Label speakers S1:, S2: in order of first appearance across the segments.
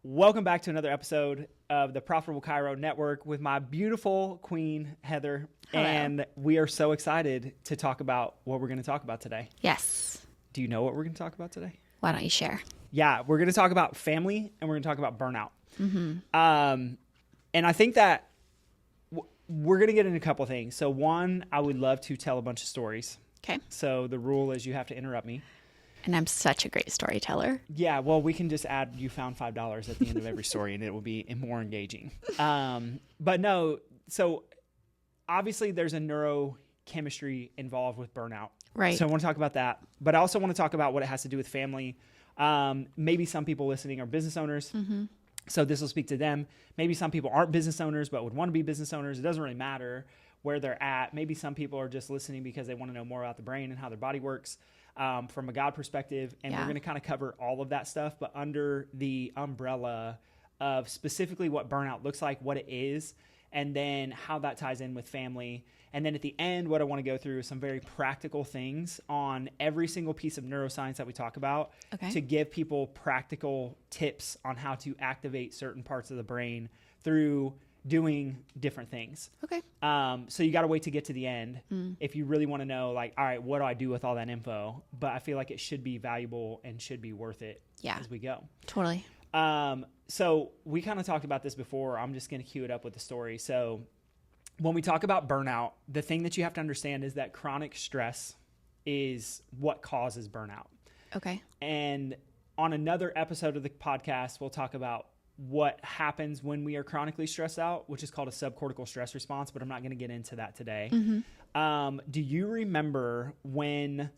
S1: Welcome back to another episode of the Profitable Chiro Network with my beautiful queen, Heather.
S2: Hello.
S1: And we are so excited to talk about what we're going to talk about today.
S2: Yes.
S1: Do you know what we're going to talk about today?
S2: Why don't you share?
S1: Yeah, we're going to talk about family and we're going to talk about burnout.
S2: Mm-hmm.
S1: And I think that we're going to get into a couple of things. So one, I would love to tell a bunch of stories.
S2: Okay.
S1: So the rule is you have to interrupt me.
S2: And I'm such a great storyteller.
S1: Yeah, well, we can just add you found $5 at the end of every story and it will be more engaging. But no, so obviously there's a neurochemistry involved with burnout.
S2: Right.
S1: So I want to talk about that. But I also want to talk about what it has to do with family. Maybe some people listening are business owners.
S2: Mm-hmm.
S1: So this will speak to them. Maybe some people aren't business owners but would want to be business owners. It doesn't really matter where they're at. Maybe some people are just listening because they want to know more about the brain and how their body works. From a God perspective, and we're going to kind of cover all of that stuff, but under the umbrella of specifically what burnout looks like, what it is, and then how that ties in with family. And then at the end, what I want to go through is some very practical things on every single piece of neuroscience that we talk about to give people practical tips on how to activate certain parts of the brain through doing different things.
S2: Okay.
S1: So you got to wait to get to the end if you really want to know, like, all right, what do I do with all that info? But I feel like it should be valuable and should be worth it as we go.
S2: Totally.
S1: So we kind of talked about this before. I'm just going to cue it up with the story. So when we talk about burnout, the thing that you have to understand is that chronic stress is what causes burnout.
S2: Okay.
S1: And on another episode of the podcast, we'll talk about what happens when we are chronically stressed out, which is called a subcortical stress response, but I'm not going to get into that today.
S2: Mm-hmm.
S1: Do you remember when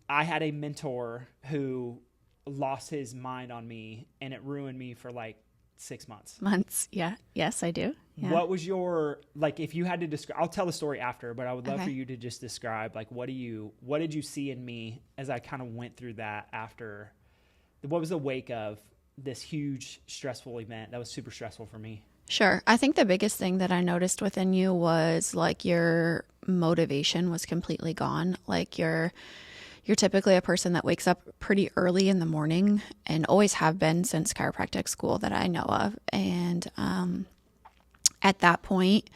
S1: I had a mentor who lost his mind on me and it ruined me for like 6 months?
S2: Yeah. Yes, I do. Yeah.
S1: What was your, like, if you had to describe, I'll tell the story after, but I would love for you to just describe, like, what did you see in me as I kind of went through that after, what was the wake of this huge stressful event that was super stressful for me?
S2: Sure. I think the biggest thing that I noticed within you was like your motivation was completely gone. Like you're typically a person that wakes up pretty early in the morning and always have been since chiropractic school that I know of. And at that point,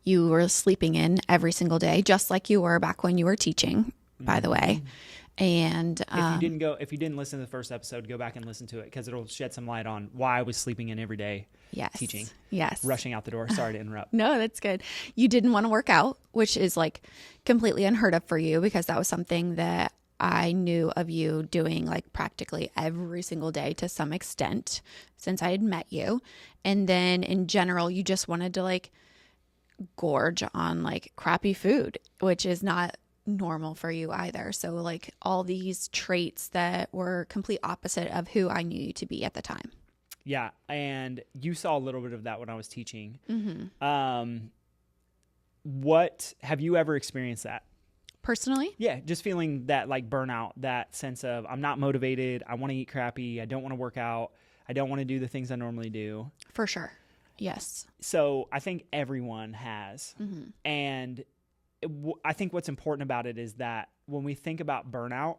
S2: you were sleeping in every single day, just like you were back when you were teaching, by the way. And
S1: if you didn't listen to the first episode, go back and listen to it because it'll shed some light on why I was sleeping in every day teaching.
S2: Yes.
S1: Rushing out the door. Sorry to interrupt.
S2: No, that's good. You didn't want to work out, which is like completely unheard of for you because that was something that I knew of you doing like practically every single day to some extent since I had met you. And then in general, you just wanted to like gorge on like crappy food, which is not normal for you either. So like all these traits that were complete opposite of who I knew you to be at the time.
S1: Yeah. And you saw a little bit of that when I was teaching.
S2: Mm-hmm.
S1: What have you ever experienced that?
S2: Personally?
S1: Yeah. Just feeling that like burnout, that sense of I'm not motivated. I want to eat crappy. I don't want to work out. I don't want to do the things I normally do.
S2: For sure. Yes.
S1: So I think everyone has.
S2: Mm-hmm.
S1: And I think what's important about it is that when we think about burnout,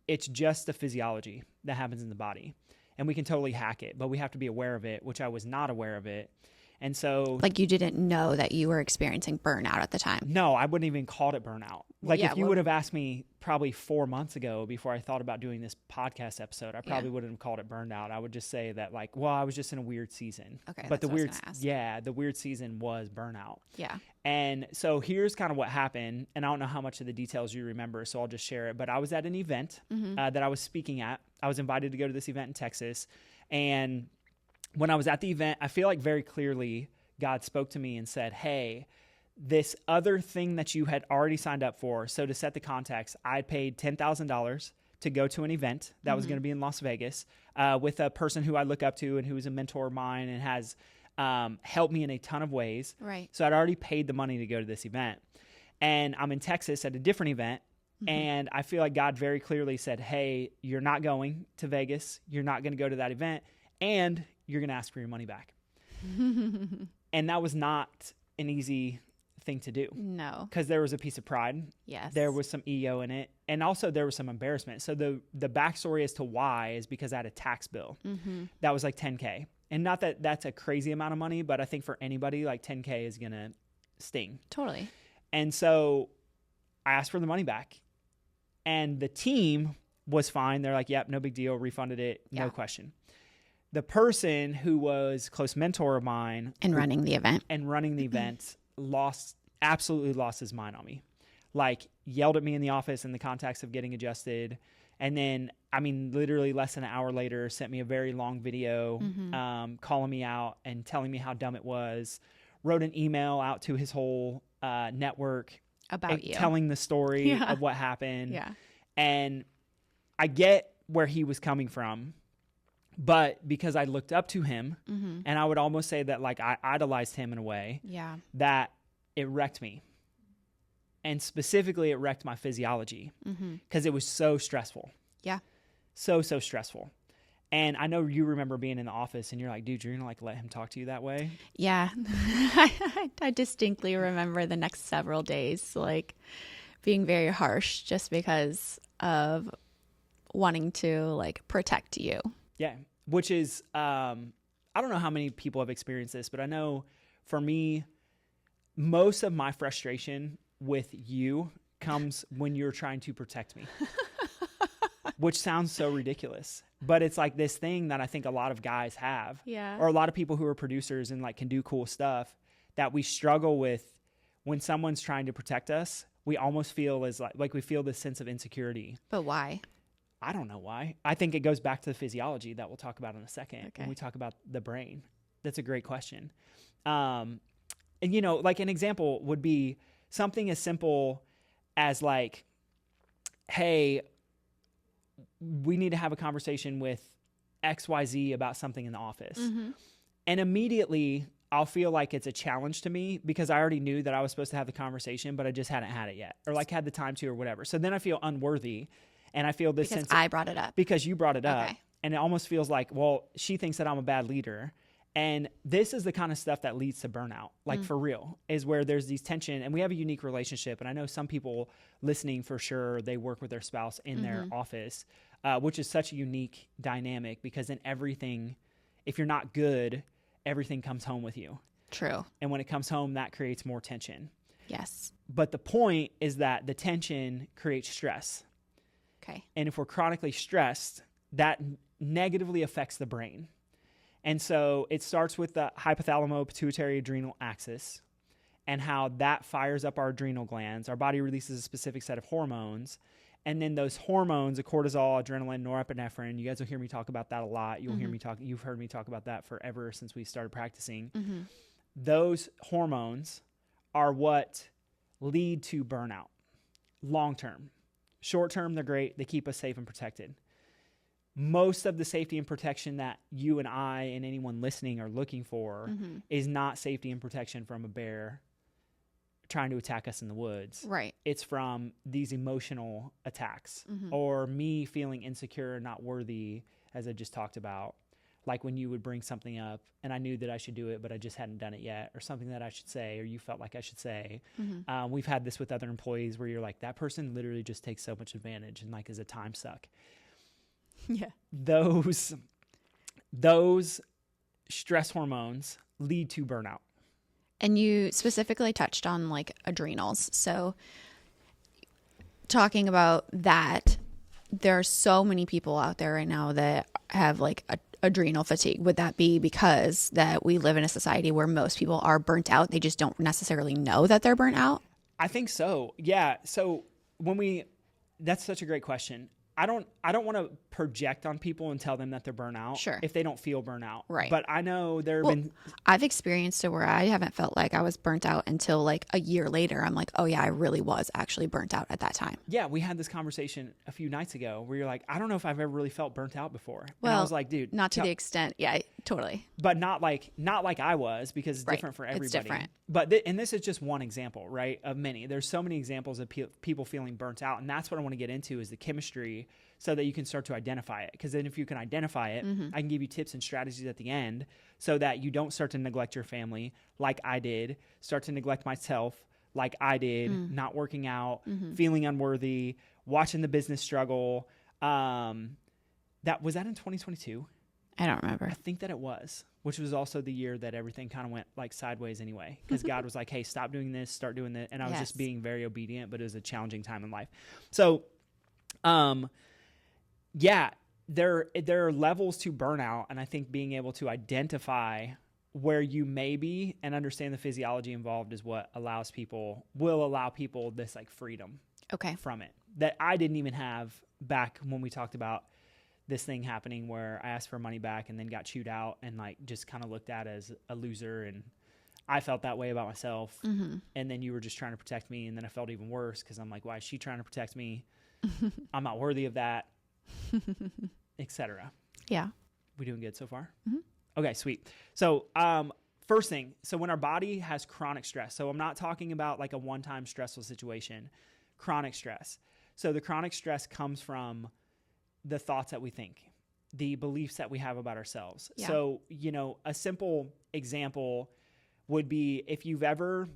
S1: it's just the physiology that happens in the body. And we can totally hack it, but we have to be aware of it, which I was not aware of it. And so...
S2: Like you didn't know that you were experiencing burnout at the time?
S1: No, I wouldn't even called it burnout. Like if you would have asked me probably 4 months ago before I thought about doing this podcast episode, I probably wouldn't have called it burnout. I would just say that like, well, I was just in a weird season.
S2: Okay,
S1: but the weird season was burnout.
S2: Yeah.
S1: And so here's kind of what happened. And I don't know how much of the details you remember, so I'll just share it. But I was at an event that I was speaking at. I was invited to go to this event in Texas. And when I was at the event, I feel like very clearly God spoke to me and said, hey, this other thing that you had already signed up for. So to set the context, I paid $10,000 to go to an event that was going to be in Las Vegas with a person who I look up to and who is a mentor of mine and has helped me in a ton of ways.
S2: Right.
S1: So I'd already paid the money to go to this event. And I'm in Texas at a different event. And I feel like God very clearly said, hey, you're not going to Vegas. You're not going to go to that event. And you're going to ask for your money back. And that was not an easy thing to do.
S2: No.
S1: Because there was a piece of pride.
S2: Yes.
S1: There was some ego in it. And also there was some embarrassment. So the backstory as to why is because I had a tax bill that was like $10K. And not that that's a crazy amount of money, but I think for anybody, like $10K is going to sting.
S2: Totally.
S1: And so I asked for the money back, and the team was fine. They're like, yep, no big deal. Refunded it. No question. The person who was close mentor of mine
S2: and running the event
S1: absolutely lost his mind on me. Like, yelled at me in the office in the context of getting adjusted. And then, I mean, literally less than an hour later, sent me a very long video, calling me out and telling me how dumb it was. Wrote an email out to his whole network
S2: about you,
S1: telling the story of what happened.
S2: Yeah.
S1: And I get where he was coming from, but because I looked up to him, and I would almost say that like I idolized him in a way, that it wrecked me. And specifically, it wrecked my physiology because it was so stressful.
S2: Yeah.
S1: So stressful. And I know you remember being in the office and you're like, dude, you're going to like let him talk to you that way?
S2: Yeah. I distinctly remember the next several days like being very harsh just because of wanting to like protect you.
S1: Yeah. Which is, I don't know how many people have experienced this, but I know for me, most of my frustration with you comes when you're trying to protect me, which sounds so ridiculous, but it's like this thing that I think a lot of guys have, or a lot of people who are producers and like can do cool stuff that we struggle with when someone's trying to protect us. We almost feel as like we feel this sense of insecurity.
S2: But why?
S1: I don't know why. I think it goes back to the physiology that we'll talk about in a second when we talk about the brain. That's a great question. And you know, like an example would be something as simple as like, hey, we need to have a conversation with XYZ about something in the office. And immediately I'll feel like it's a challenge to me because I already knew that I was supposed to have the conversation, but I just hadn't had it yet, or like had the time to, or whatever. So then I feel unworthy, and I feel this sense
S2: I brought it up.
S1: Because you brought it up. And it almost feels like, well, she thinks that I'm a bad leader. And this is the kind of stuff that leads to burnout, like for real, is where there's these tension, and we have a unique relationship. And I know some people listening for sure, they work with their spouse in their office, which is such a unique dynamic because in everything, if you're not good, everything comes home with you.
S2: True.
S1: And when it comes home, that creates more tension.
S2: Yes.
S1: But the point is that the tension creates stress.
S2: Okay.
S1: And if we're chronically stressed, that negatively affects the brain. And so it starts with the hypothalamo-pituitary-adrenal axis and how that fires up our adrenal glands. Our body releases a specific set of hormones. And then those hormones, the cortisol, adrenaline, norepinephrine, you guys will hear me talk about that a lot. You'll hear me talk. You've heard me talk about that forever since we started practicing. Those hormones are what lead to burnout long term. Short term, they're great. They keep us safe and protected. Most of the safety and protection that you and I and anyone listening are looking for is not safety and protection from a bear trying to attack us in the woods.
S2: Right.
S1: It's from these emotional attacks or me feeling insecure and not worthy, as I just talked about. Like when you would bring something up and I knew that I should do it, but I just hadn't done it yet, or something that I should say, or you felt like I should say. We've had this with other employees where you're like, that person literally just takes so much advantage and like is a time suck.
S2: Yeah.
S1: Those stress hormones lead to burnout.
S2: And you specifically touched on like adrenals. So talking about that, there are so many people out there right now that have like adrenal fatigue. Would that be because that we live in a society where most people are burnt out? They just don't necessarily know that they're burnt out?
S1: I think so. Yeah. So that's such a great question. I don't want to project on people and tell them that they're burnt out if they don't feel burnout.
S2: Right.
S1: But I know there have been...
S2: I've experienced it where I haven't felt like I was burnt out until like a year later. I'm like, oh yeah, I really was actually burnt out at that time.
S1: Yeah, we had this conversation a few nights ago where you're like, I don't know if I've ever really felt burnt out before.
S2: Well,
S1: and I was like, dude...
S2: Not to the extent. Yeah, totally.
S1: But not like I was, because it's different for everybody. It's
S2: different.
S1: But and this is just one example, right, of many. There's so many examples of people feeling burnt out. And that's what I want to get into is the chemistry, so that you can start to identify it. Because then if you can identify it, I can give you tips and strategies at the end so that you don't start to neglect your family like I did, start to neglect myself like I did, not working out, feeling unworthy, watching the business struggle. Was that in 2022?
S2: I don't remember.
S1: I think that it was, which was also the year that everything kind of went like sideways anyway, because God was like, hey, stop doing this, start doing that. And I was just being very obedient, but it was a challenging time in life. So, yeah, there are levels to burnout. And I think being able to identify where you may be and understand the physiology involved is what will allow people this like freedom from it that I didn't even have back when we talked about this thing happening where I asked for money back and then got chewed out and like just kind of looked at as a loser. And I felt that way about myself. Mm-hmm. And then you were just trying to protect me. And then I felt even worse because I'm like, why is she trying to protect me? I'm not worthy of that, etc.
S2: Yeah.
S1: We doing good so far?
S2: Mm-hmm.
S1: Okay, sweet. So, first thing, so when our body has chronic stress, so I'm not talking about like a one-time stressful situation, chronic stress. So the chronic stress comes from the thoughts that we think, the beliefs that we have about ourselves. Yeah. So, a simple example would be if you've ever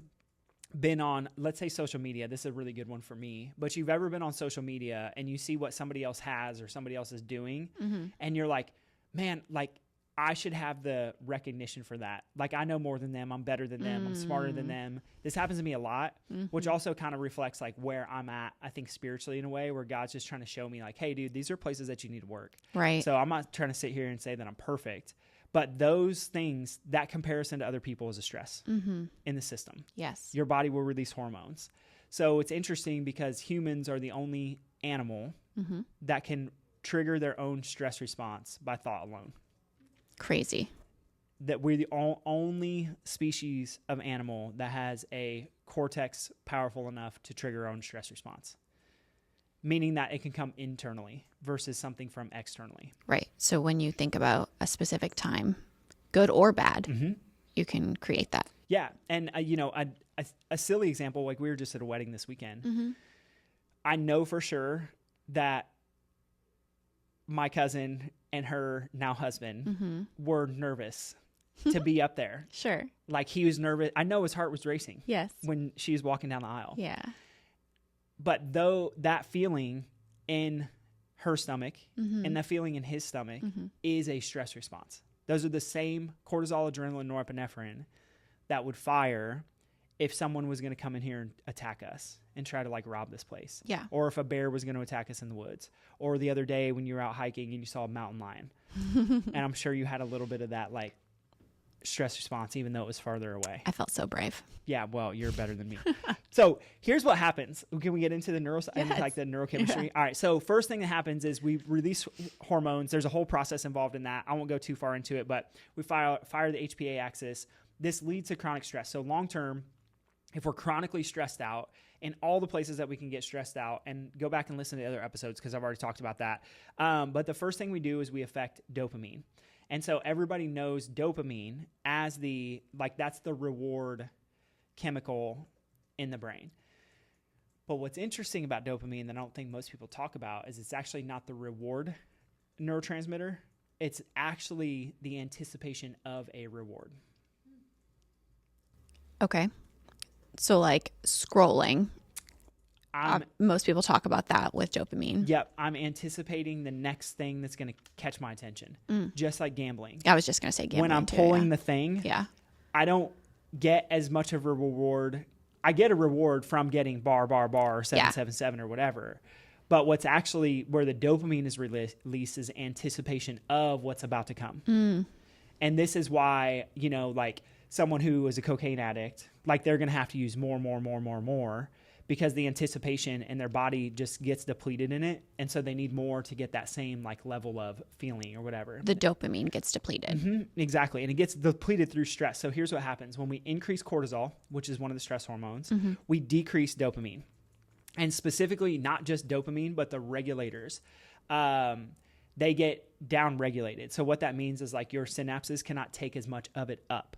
S1: been on, let's say, social media. This is a really good one for me, but you've ever been on social media and you see what somebody else has or somebody else is doing, mm-hmm. and you're like, man, like, I should have the recognition for that. Like, I know more than them. I'm better than them. I'm smarter than them. This happens to me a lot, which also kind of reflects like where I'm at, I think, spiritually in a way where God's just trying to show me like, hey, dude, these are places that you need to work.
S2: Right.
S1: So I'm not trying to sit here and say that I'm perfect, but those things, that comparison to other people is a stress in the system.
S2: Yes.
S1: Your body will release hormones. So it's interesting because humans are the only animal that can trigger their own stress response by thought alone.
S2: Crazy.
S1: That we're the only species of animal that has a cortex powerful enough to trigger our own stress response, meaning that it can come internally versus something from externally.
S2: Right. So when you think about a specific time, good or bad, you can create that.
S1: Yeah. And, a silly example, like we were just at a wedding this weekend. I know for sure that my cousin and her now husband were nervous to be up there.
S2: Sure.
S1: Like he was nervous. I know his heart was racing.
S2: Yes.
S1: When she was walking down the aisle.
S2: Yeah.
S1: But though that feeling in her stomach and that feeling in his stomach is a stress response. Those are the same cortisol, adrenaline, norepinephrine that would fire if someone was going to come in here and attack us and try to like rob this place.
S2: Yeah.
S1: Or if a bear was going to attack us in the woods. Or the other day when you were out hiking and you saw a mountain lion. And I'm sure you had a little bit of that like stress response, even though it was farther away.
S2: I felt so brave.
S1: Yeah, well, you're better than me. So here's what happens. Can we get into the like the neurochemistry? Yeah. All right. So first thing that happens is we release hormones. There's a whole process involved in that. I won't go too far into it, but we fire the HPA axis. This leads to chronic stress. So long term, if we're chronically stressed out, in all the places that we can get stressed out, and go back and listen to the other episodes because I've already talked about that. But the first thing we do is we affect dopamine. And so everybody knows dopamine as that's the reward chemical in the brain. But what's interesting about dopamine that I don't think most people talk about is it's actually not the reward neurotransmitter. It's actually the anticipation of a reward.
S2: Okay. So like scrolling, most people talk about that with dopamine.
S1: Yep. I'm anticipating the next thing that's going to catch my attention. Just like gambling.
S2: I was just going to say gambling.
S1: When I'm pulling the thing, I don't get as much of a reward. I get a reward from getting bar, or 777 or whatever. But what's actually where the dopamine is released is anticipation of what's about to come. And this is why, like someone who is a cocaine addict, like they're going to have to use more because the anticipation in their body just gets depleted in it. And so they need more to get that same like level of feeling or whatever.
S2: The dopamine gets depleted.
S1: Exactly. And it gets depleted through stress. So here's what happens. When we increase cortisol, which is one of the stress hormones, we decrease dopamine. And specifically, not just dopamine, but the regulators. They get down-regulated. So what that means is like your synapses cannot take as much of it up.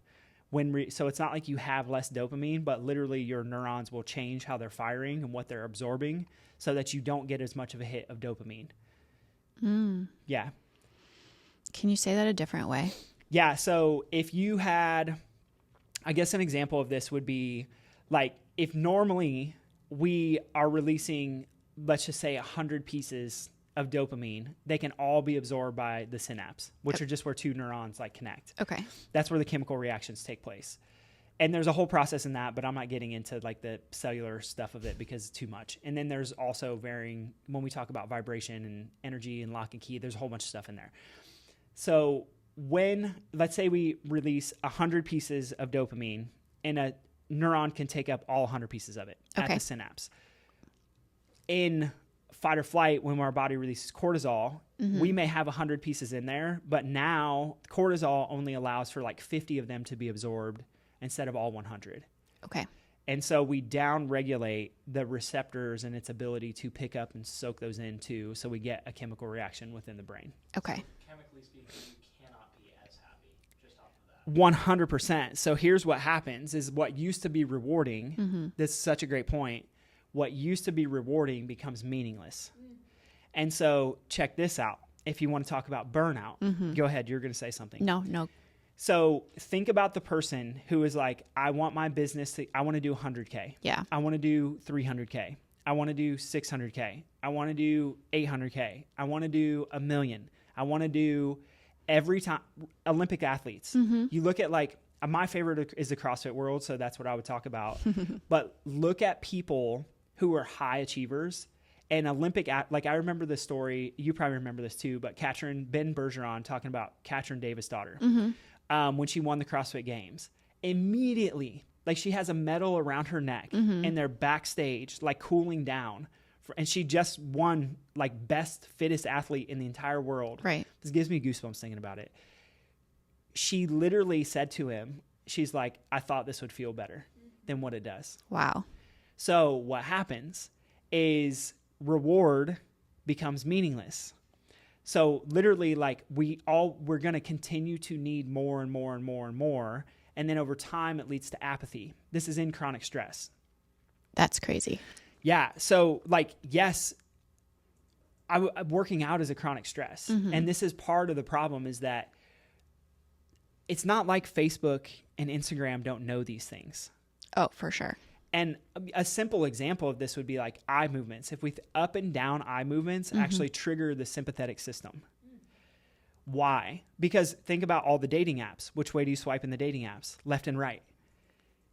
S1: So it's not like you have less dopamine, but literally your neurons will change how they're firing and what they're absorbing so that you don't get as much of a hit of dopamine. Yeah.
S2: Can you say that a different way?
S1: Yeah. So if you had, I guess an example of this would be like if normally we are releasing, let's just say 100 pieces of dopamine, they can all be absorbed by the synapse, which are just where two neurons like connect.
S2: Okay.
S1: That's where the chemical reactions take place. And there's a whole process in that, but I'm not getting into like the cellular stuff of it because it's too much. And then there's also varying, when we talk about vibration and energy and lock and key, there's a whole bunch of stuff in there. So when, let's say we release 100 pieces of dopamine, and a neuron can take up all 100 pieces of it at the synapse. In fight or flight, when our body releases cortisol, we may have 100 pieces in there, but now cortisol only allows for like 50 of them to be absorbed instead of all 100.
S2: Okay.
S1: And so we down-regulate the receptors and its ability to pick up and soak those in too, so we get a chemical reaction within the brain.
S2: Okay.
S3: Chemically speaking, you cannot be as happy just off of that.
S1: 100%. So here's what happens is what used to be rewarding, this is such a great point, what used to be rewarding becomes meaningless. And so check this out. If you want to talk about burnout, go ahead. You're going to say something.
S2: No.
S1: So think about the person who is like, I want my business to, I want to do 100K.
S2: Yeah.
S1: I want to do 300K. I want to do 600K. I want to do 800K. I want to do 1 million. I want to do every time Olympic athletes. You look at like, my favorite is the CrossFit world. So that's what I would talk about. But look at people who are high achievers and Olympic, like I remember this story, you probably remember this too, but Ben Bergeron talking about Katrin Davis' daughter. When she won the CrossFit Games, immediately, like she has a medal around her neck and they're backstage, like cooling down. And she just won like best, fittest athlete in the entire world.
S2: Right.
S1: This gives me goosebumps thinking about it. She literally said to him, she's like, I thought this would feel better than what it does.
S2: Wow.
S1: So what happens is reward becomes meaningless. So literally like we're going to continue to need more and more and more and more. And then over time, it leads to apathy. This is in chronic stress.
S2: That's crazy.
S1: Yeah. So like, yes, I'm working out is a chronic stress. And this is part of the problem is that it's not like Facebook and Instagram don't know these things.
S2: Oh, for sure.
S1: And a simple example of this would be like eye movements. If we up and down eye movements actually trigger the sympathetic system. Why? Because think about all the dating apps. Which way do you swipe in the dating apps? Left and right.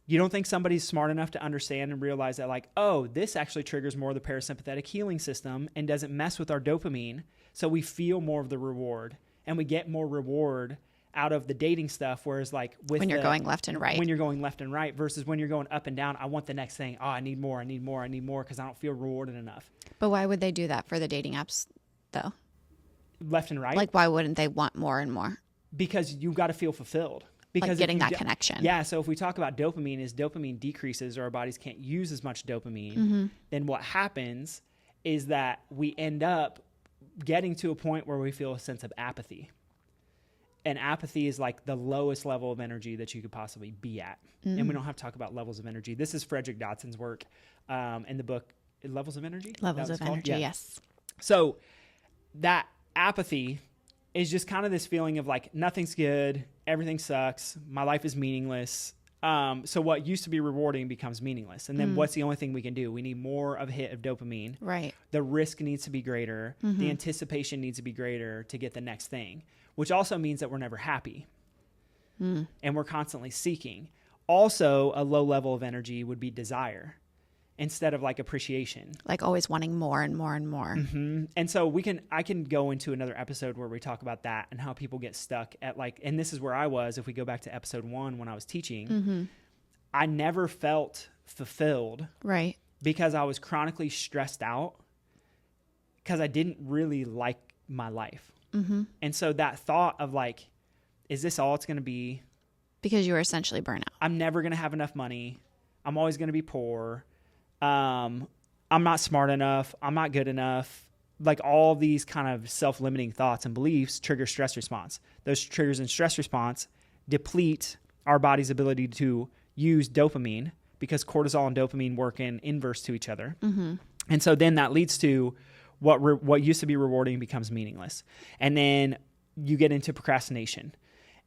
S1: You don't think somebody's smart enough to understand and realize that like, oh, this actually triggers more of the parasympathetic healing system and doesn't mess with our dopamine. So we feel more of the reward and we get more reward out of the dating stuff, whereas like
S2: when you're going left and right,
S1: when you're going left and right versus when you're going up and down, I want the next thing. Oh, I need more because I don't feel rewarded enough.
S2: But why would they do that for the dating apps though?
S1: Left and right?
S2: Like why wouldn't they want more and more?
S1: Because you got to feel fulfilled. Because
S2: like getting that connection.
S1: Yeah. So if we talk about dopamine, as dopamine decreases or our bodies can't use as much dopamine, then what happens is that we end up getting to a point where we feel a sense of apathy. And apathy is like the lowest level of energy that you could possibly be at. And we don't have to talk about levels of energy. This is Frederick Dodson's work in the book, Levels of Energy?
S2: Levels of Energy, yes. So
S1: that apathy is just kind of this feeling of like, nothing's good, everything sucks, my life is meaningless. So what used to be rewarding becomes meaningless. And then what's the only thing we can do? We need more of a hit of dopamine.
S2: Right.
S1: The risk needs to be greater. The anticipation needs to be greater to get the next thing, which also means that we're never happy. And we're constantly seeking. Also, a low level of energy would be desire instead of like appreciation.
S2: Like always wanting more and more and more.
S1: And so I can go into another episode where we talk about that and how people get stuck at like, and this is where I was, if we go back to episode 1, when I was teaching, I never felt fulfilled.
S2: Right.
S1: Because I was chronically stressed out because I didn't really like my life. And so that thought of like, is this all it's going to be?
S2: Because you were essentially burnout.
S1: I'm never going to have enough money. I'm always going to be poor. I'm not smart enough. I'm not good enough. Like all these kind of self-limiting thoughts and beliefs trigger stress response. Those triggers in stress response deplete our body's ability to use dopamine because cortisol and dopamine work in inverse to each other. And so then that leads to what used to be rewarding becomes meaningless. And then you get into procrastination.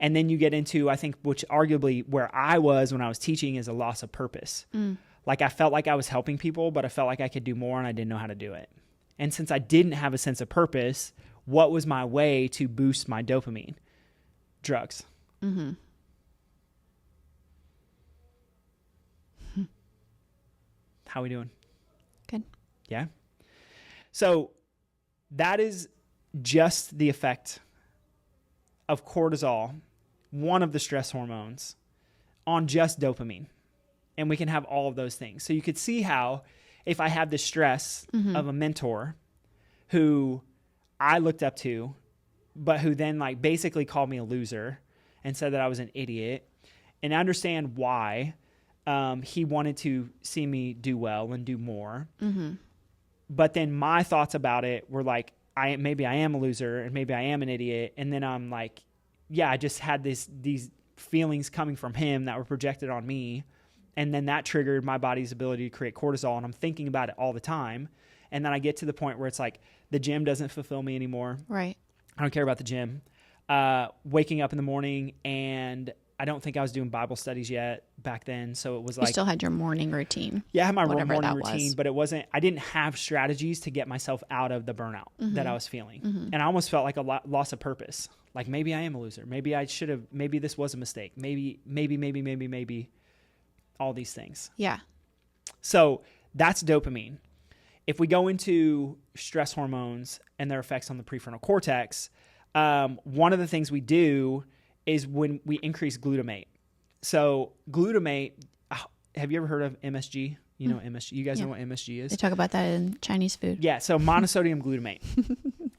S1: And then you get into, I think, which arguably where I was when I was teaching is a loss of purpose. Like I felt like I was helping people, but I felt like I could do more and I didn't know how to do it. And since I didn't have a sense of purpose, what was my way to boost my dopamine? Drugs.
S2: Mm-hmm.
S1: How we doing?
S2: Good.
S1: Yeah. So that is just the effect of cortisol, one of the stress hormones, on just dopamine. And we can have all of those things. So you could see how if I have the stress of a mentor who I looked up to, but who then like basically called me a loser and said that I was an idiot, and I understand why he wanted to see me do well and do more.
S2: Mm-hmm.
S1: But then my thoughts about it were like, maybe I am a loser and maybe I am an idiot. And then I'm like, yeah, I just had these feelings coming from him that were projected on me. And then that triggered my body's ability to create cortisol. And I'm thinking about it all the time. And then I get to the point where it's like the gym doesn't fulfill me anymore.
S2: Right.
S1: I don't care about the gym. Waking up in the morning, and I don't think I was doing Bible studies yet back then. So it was like,
S2: you still had your morning routine.
S1: yeah, I had my
S2: whatever
S1: morning
S2: that
S1: routine,
S2: was.
S1: but I didn't have strategies to get myself out of the burnout that I was feeling. And I almost felt like a loss of purpose. Like maybe I am a loser. Maybe I should have, maybe this was a mistake. Maybe all these things.
S2: Yeah.
S1: So that's dopamine. If we go into stress hormones and their effects on the prefrontal cortex, one of the things we do is when we increase glutamate. So glutamate, have you ever heard of MSG? You know MSG. You guys know what MSG is?
S2: They talk about that in Chinese food.
S1: Yeah, so monosodium glutamate.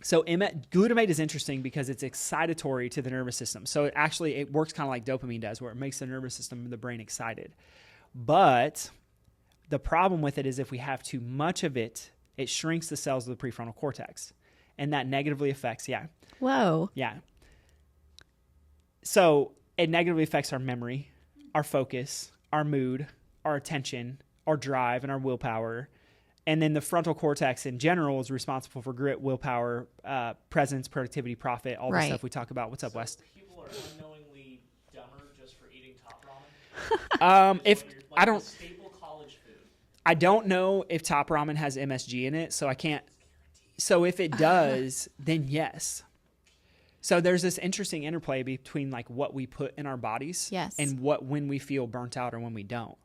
S1: So glutamate is interesting because it's excitatory to the nervous system. So it works kind of like dopamine does, where it makes the nervous system and the brain excited. But the problem with it is if we have too much of it, it shrinks the cells of the prefrontal cortex. And that negatively affects,
S2: Whoa.
S1: Yeah. So it negatively affects our memory, our focus, our mood, our attention, our drive, and our willpower. And then the frontal cortex in general is responsible for grit, willpower, presence, productivity, profit, all the stuff we talk about. What's up, West?
S3: People are unknowingly dumber just for eating Top Ramen.
S1: I don't,
S3: Staple college food.
S1: I don't know if Top Ramen has MSG in it, so I can't. So if it does, then yes. So there's this interesting interplay between like what we put in our bodies and when we feel burnt out or when we don't.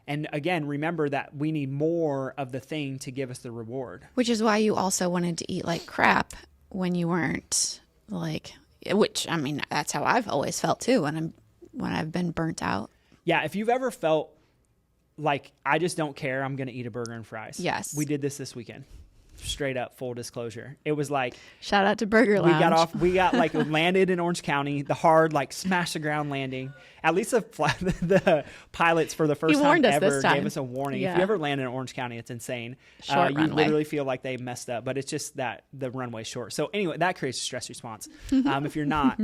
S1: And again, remember that we need more of the thing to give us the reward.
S2: Which is why you also wanted to eat like crap when you weren't like, which I mean, that's how I've always felt too when I've been burnt out.
S1: Yeah. If you've ever felt like, I just don't care, I'm going to eat a burger and fries.
S2: Yes.
S1: We did this weekend. Straight up, full disclosure. It was like,
S2: shout out to Burger Lounge.
S1: We got like landed in Orange County, the hard, like smash the ground landing. At least the pilots for the first time ever gave us a warning.
S2: Yeah.
S1: If you ever land in Orange County, it's insane.
S2: Short
S1: you
S2: runway.
S1: literally feel like they messed up, but it's just that the runway's short. So anyway, that creates a stress response if you're not.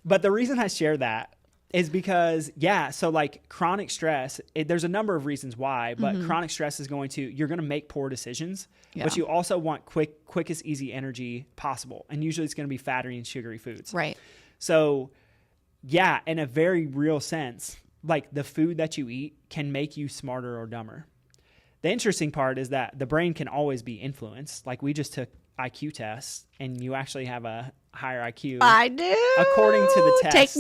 S1: But the reason I share that is because, so like chronic stress, there's a number of reasons why, but chronic stress is you're going to make poor decisions, but you also want quickest, easy energy possible. And usually it's going to be fatty and sugary foods.
S2: Right.
S1: So in a very real sense, like the food that you eat can make you smarter or dumber. The interesting part is that the brain can always be influenced. Like we just took IQ tests and you actually have a higher IQ.
S2: I do.
S1: According to the test.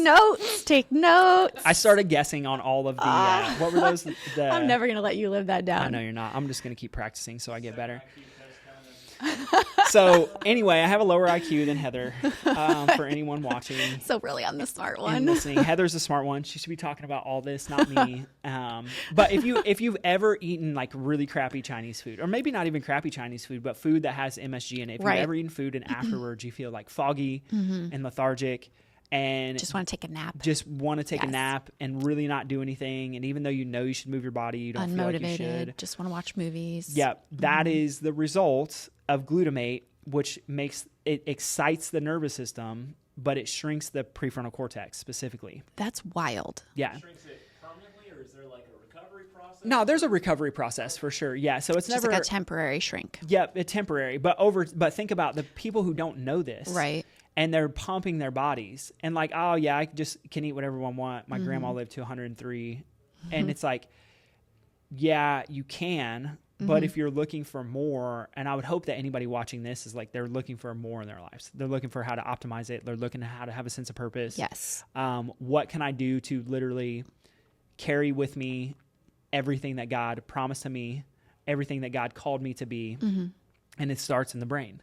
S2: Take notes.
S1: I started guessing on all of the, what were those?
S2: I'm never going to let you live that down.
S1: I know you're not. I'm just going to keep practicing so I get better. So anyway, I have a lower IQ than Heather for anyone watching.
S2: So really I'm the smart
S1: And
S2: one.
S1: listening. Heather's the smart one. She should be talking about all this, not me. But if you've ever eaten like really crappy Chinese food, or maybe not even crappy Chinese food, but food that has MSG in it, if you've ever eaten food and afterwards you feel like foggy and lethargic and
S2: just want to take a nap.
S1: Just want to take a nap and really not do anything. And even though you know you should move your body, you don't feel like you should.
S2: Just want to watch movies.
S1: Yeah, that is the result of glutamate, which makes it excites the nervous system, but it shrinks the prefrontal cortex specifically.
S2: That's wild.
S1: Yeah.
S3: Shrinks it permanently, or is there like a recovery process?
S1: No, there's a recovery process for sure. Yeah, so it's
S2: just
S1: never
S2: like a temporary shrink.
S1: Yeah, a temporary, but think about the people who don't know this,
S2: right?
S1: And they're pumping their bodies and like, oh yeah, I just can eat whatever I want. My grandma lived to 103, and it's like, yeah, you can, But if you're looking for more, and I would hope that anybody watching this is like, they're looking for more in their lives. They're looking for how to optimize it. They're looking at how to have a sense of purpose.
S2: Yes.
S1: What can I do to literally carry with me everything that God promised to me, everything that God called me to be? And it starts in the brain.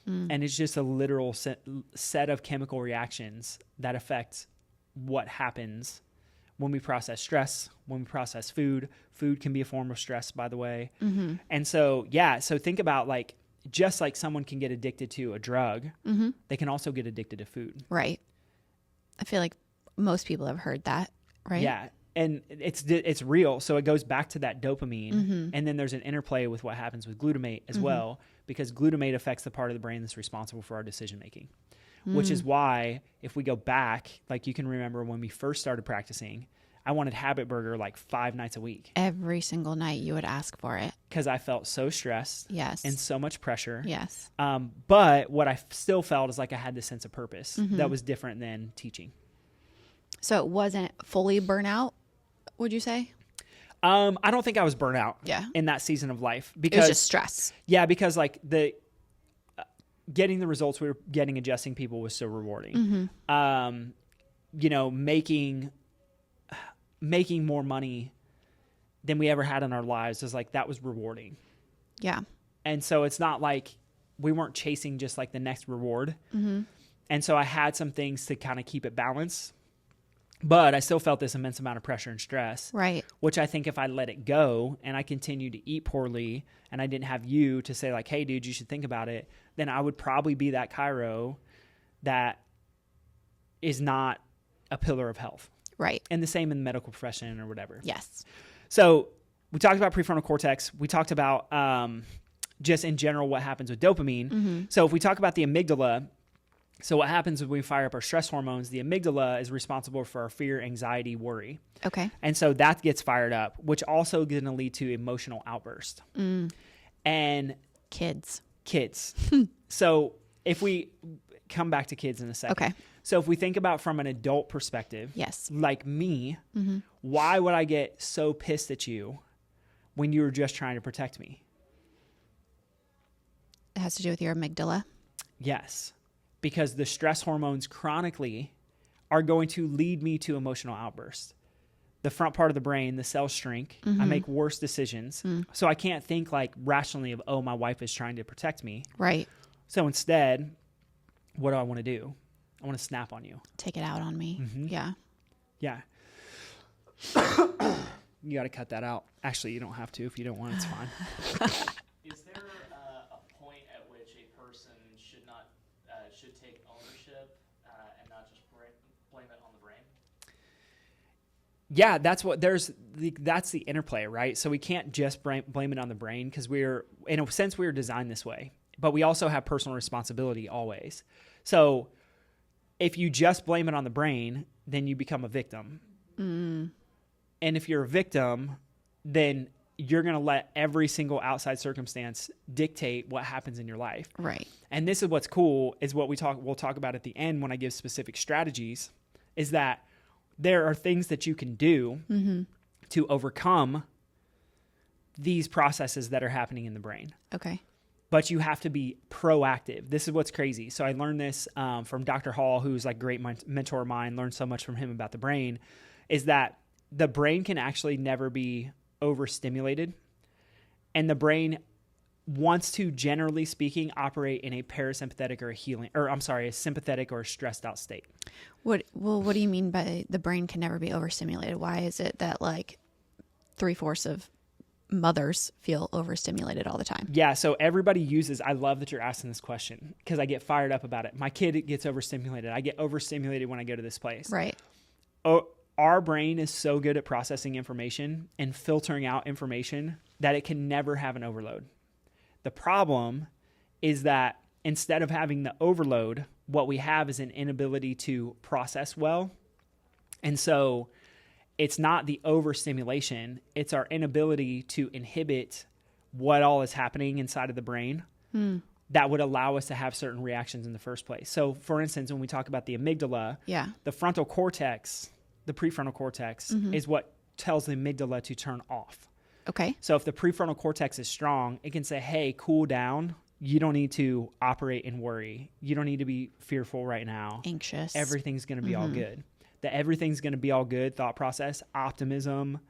S1: And it's just a literal set of chemical reactions that affect what happens when we process stress, when we process food. Food can be a form of stress, by the way. And so, so think about like, just like someone can get addicted to a drug, they can also get addicted to food.
S2: Right. I feel like most people have heard that, right?
S1: Yeah. And it's real. So it goes back to that dopamine. And then there's an interplay with what happens with glutamate as well, because glutamate affects the part of the brain that's responsible for our decision making. Which is why if we go back, like you can remember when we first started practicing, I wanted Habit Burger like 5 nights a week.
S2: Every single night you would ask for it.
S1: Because I felt so stressed.
S2: Yes.
S1: And so much pressure.
S2: Yes.
S1: But what I still felt is like I had this sense of purpose that was different than teaching.
S2: So it wasn't fully burnout, would you say?
S1: I don't think I was burnout in that season of life. Because,
S2: it was just stress.
S1: Yeah, because like getting the results we were getting, adjusting people was so rewarding. You know, making more money than we ever had in our lives is like, that was rewarding.
S2: Yeah.
S1: And so it's not like we weren't chasing just like the next reward. And so I had some things to kind of keep it balanced, but I still felt this immense amount of pressure and stress.
S2: Right.
S1: Which I think if I let it go and I continued to eat poorly and I didn't have you to say like, hey dude, you should think about it, then I would probably be that chiro that is not a pillar of health.
S2: Right.
S1: And the same in the medical profession or whatever.
S2: Yes.
S1: So we talked about prefrontal cortex. We talked about just in general what happens with dopamine. So if we talk about the amygdala, so what happens when we fire up our stress hormones, the amygdala is responsible for our fear, anxiety, worry.
S2: Okay.
S1: And so that gets fired up, which also going to lead to emotional outburst. And
S2: kids.
S1: So if we come back to kids in a second.
S2: Okay.
S1: So if we think about from an adult perspective,
S2: yes,
S1: like me, why would I get so pissed at you when you were just trying to protect me?
S2: It has to do with your amygdala.
S1: Yes, because the stress hormones chronically are going to lead me to emotional outbursts. The front part of the brain, the cells shrink. I make worse decisions. So I can't think like rationally of, oh, my wife is trying to protect me.
S2: Right.
S1: So instead, what do I want to do? I want to snap on you.
S2: Take it out on me. Yeah.
S1: Yeah. You got to cut that out. Actually, you don't have to. If you don't want, it's fine.
S3: Is there a point at which a person should take ownership and not just blame it on the brain?
S1: Yeah, that's the interplay, right? So we can't just blame it on the brain because in a sense, we were designed this way, but we also have personal responsibility always. So if you just blame it on the brain, then you become a victim. And if you're a victim, then you're going to let every single outside circumstance dictate what happens in your life.
S2: Right.
S1: And this is what's cool is what we'll talk about at the end when I give specific strategies, is that there are things that you can do to overcome these processes that are happening in the brain.
S2: Okay.
S1: But you have to be proactive. This is what's crazy. So I learned this from Dr. Hall, who's like a great mentor of mine, learned so much from him about the brain, is that the brain can actually never be overstimulated. And the brain wants to, generally speaking, operate in a parasympathetic or a sympathetic or a stressed out state.
S2: What do you mean by the brain can never be overstimulated? Why is it that like 3/4 of mothers feel overstimulated all the time?
S1: Yeah, so everybody I love that you're asking this question because I get fired up about it. My kid gets overstimulated. I get overstimulated when I go to this place.
S2: Right.
S1: Our brain is so good at processing information and filtering out information that it can never have an overload. The problem is that instead of having the overload, what we have is an inability to process well. And so it's not the overstimulation, it's our inability to inhibit what all is happening inside of the brain that would allow us to have certain reactions in the first place. So for instance, when we talk about the amygdala, the frontal cortex, the prefrontal cortex is what tells the amygdala to turn off.
S2: Okay.
S1: So if the prefrontal cortex is strong, it can say, hey, cool down. You don't need to operate and worry. You don't need to be fearful right now.
S2: Anxious.
S1: Everything's going to be all good. The everything's going to be all good thought process, optimism,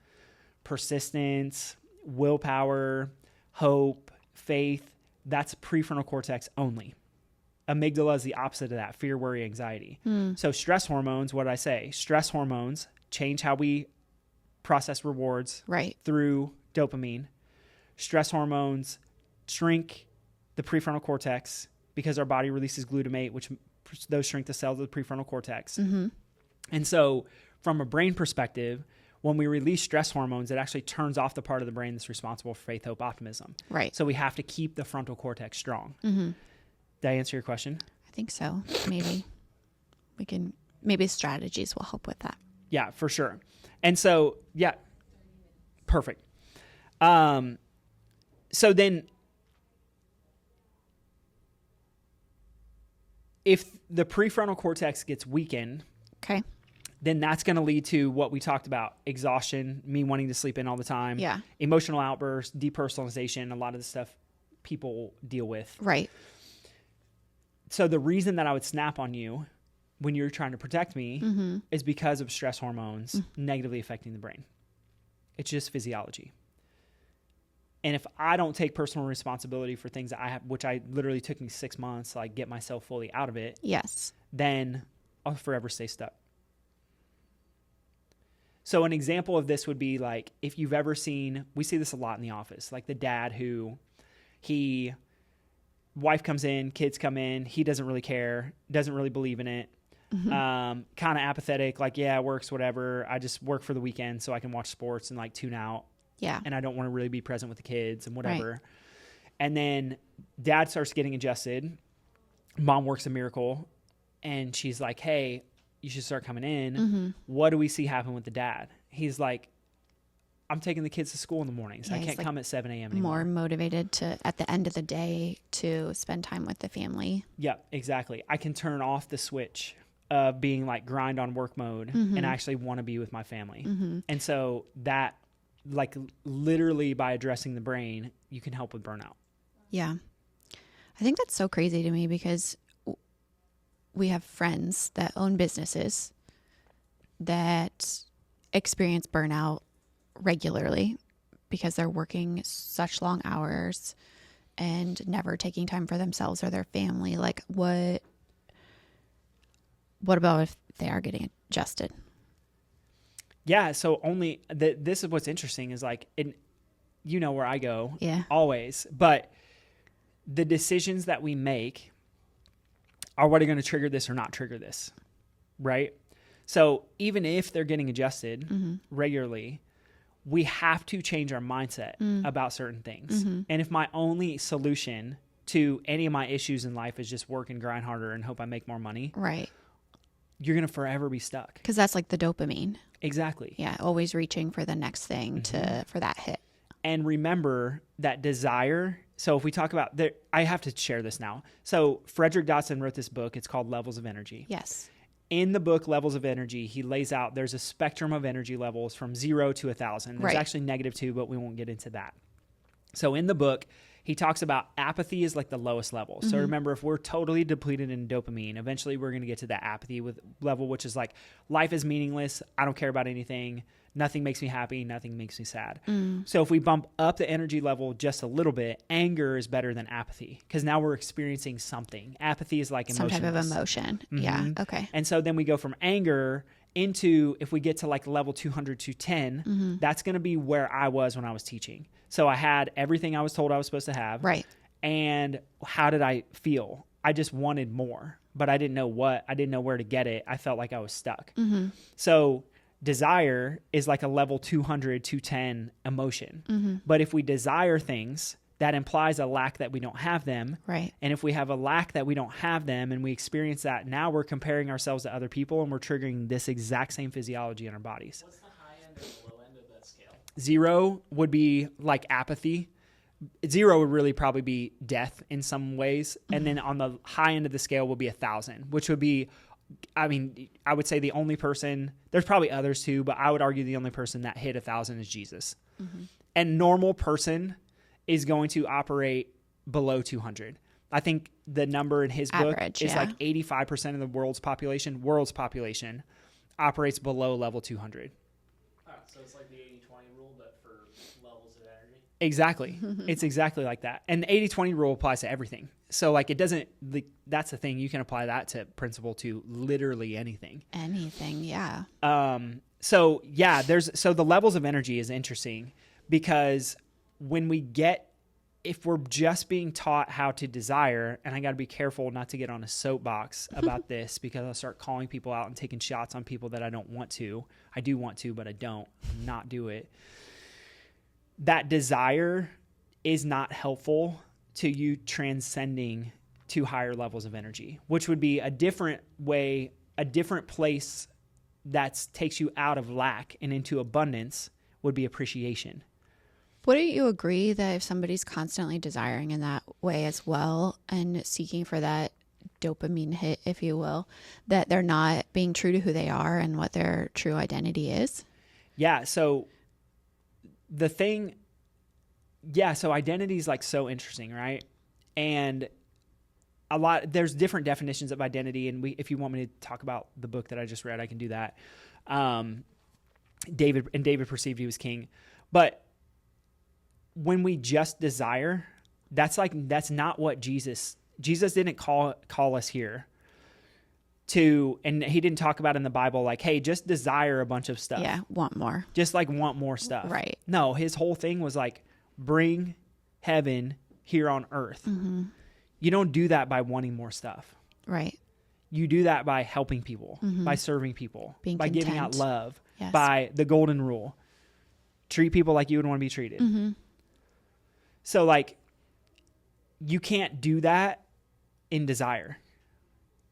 S1: persistence, willpower, hope, faith, that's prefrontal cortex only. Amygdala is the opposite of that, fear, worry, anxiety. So stress hormones, what did I say? Stress hormones change how we process rewards through dopamine. Stress hormones shrink the prefrontal cortex because our body releases glutamate, which those shrink the cells of the prefrontal cortex. And so from a brain perspective, when we release stress hormones, it actually turns off the part of the brain that's responsible for faith, hope, optimism.
S2: Right.
S1: So we have to keep the frontal cortex strong. Did I answer your question?
S2: I think so. Maybe strategies will help with that.
S1: Yeah, for sure. And so, yeah, perfect. So then if the prefrontal cortex gets weakened,
S2: okay,
S1: then that's going to lead to what we talked about, exhaustion, me wanting to sleep in all the time, emotional outbursts, depersonalization, a lot of the stuff people deal with.
S2: Right.
S1: So the reason that I would snap on you when you're trying to protect me is because of stress hormones negatively affecting the brain. It's just physiology. And if I don't take personal responsibility for things that I have, which I literally took me 6 months to like get myself fully out of it, then I'll forever stay stuck. So an example of this would be like, if you've ever seen, we see this a lot in the office, like the dad who wife comes in, kids come in, he doesn't really care, doesn't really believe in it. Kind of apathetic, like, yeah, it works, whatever. I just work for the weekend so I can watch sports and like tune out.
S2: Yeah.
S1: And I don't want to really be present with the kids and whatever. Right. And then dad starts getting adjusted. Mom works a miracle and she's like, hey, you should start coming in. What do we see happen with the dad? He's like, I'm taking the kids to school in the mornings. I can't come at 7 a.m. anymore.
S2: More motivated to, at the end of the day, to spend time with the family.
S1: Yeah, exactly. I can turn off the switch of being like grind on work mode and actually want to be with my family. And so that, like, literally by addressing the brain, you can help with burnout.
S2: Yeah. I think that's so crazy to me because we have friends that own businesses that experience burnout regularly because they're working such long hours and never taking time for themselves or their family. Like, what about if they are getting adjusted?
S1: Yeah. So this is what's interesting is like, you know where I go always, but the decisions that we make are what are going to trigger this or not trigger this. Right. So even if they're getting adjusted regularly, we have to change our mindset about certain things. And if my only solution to any of my issues in life is just work and grind harder and hope I make more money,
S2: right,
S1: you're going to forever be stuck.
S2: Because that's like the dopamine.
S1: Exactly.
S2: Yeah, always reaching for the next thing for that hit.
S1: And remember that desire. So if we talk about I have to share this now. So Frederick Dotson wrote this book. It's called Levels of Energy.
S2: Yes.
S1: In the book, Levels of Energy, he lays out there's a spectrum of energy levels from 0 to 1,000. There's actually -2, but we won't get into that. So in the book, he talks about apathy is like the lowest level. So remember, if we're totally depleted in dopamine, eventually we're going to get to that apathy level, which is like life is meaningless. I don't care about anything. Nothing makes me happy. Nothing makes me sad. So if we bump up the energy level just a little bit, anger is better than apathy because now we're experiencing something. Apathy is like emotionless.
S2: Some type of emotion. Yeah. Okay.
S1: And so then we go from anger into, if we get to like level 200 to 10, that's going to be where I was when I was teaching. So I had everything I was told I was supposed to have.
S2: Right.
S1: And how did I feel? I just wanted more, but I didn't know what. I didn't know where to get it. I felt like I was stuck. So desire is like a level 200 to 10 emotion. But if we desire things, that implies a lack that we don't have them.
S2: Right.
S1: And if we have a lack that we don't have them and we experience that, now we're comparing ourselves to other people and we're triggering this exact same physiology in our bodies.
S3: What's the high end and the low end of that scale?
S1: 0 would be like apathy. 0 would really probably be death in some ways. And then on the high end of the scale will be 1,000, which would be I mean, I would say the only person, there's probably others too, but I would argue the only person that hit 1,000 is Jesus. Mm-hmm. And normal person is going to operate below 200. I think the number in his book is like 85% of the world's population operates below level 200.
S3: So it's like the 80-20 rule, but for levels of energy?
S1: Exactly. It's exactly like that. And the 80-20 rule applies to everything. So like it doesn't, that's the thing. You can apply that to principle to literally anything.
S2: Anything, yeah.
S1: So yeah, so the levels of energy is interesting because if we're just being taught how to desire, and I got to be careful not to get on a soapbox about this because I'll start calling people out and taking shots on people that I don't want to. I do want to, but I don't not do it. That desire is not helpful to you transcending to higher levels of energy, which would be a different way, a different place that takes you out of lack and into abundance would be appreciation.
S2: Wouldn't you agree that if somebody's constantly desiring in that way as well and seeking for that dopamine hit, if you will, that they're not being true to who they are and what their true identity is?
S1: Yeah. So so identity is like so interesting, right? And there's different definitions of identity. And if you want me to talk about the book that I just read, I can do that. David perceived he was king. But when we just desire, that's not what Jesus didn't call us here to, and he didn't talk about in the Bible, like, hey, just desire a bunch of stuff.
S2: Yeah. Want more.
S1: Just like want more stuff.
S2: Right.
S1: No, his whole thing was like, bring heaven here on earth. Mm-hmm. You don't do that by wanting more stuff.
S2: Right.
S1: You do that by helping people, by serving people, by giving out love,
S2: yes.
S1: by the golden rule. Treat people like you would want to be treated. Mm-hmm. So like, you can't do that in desire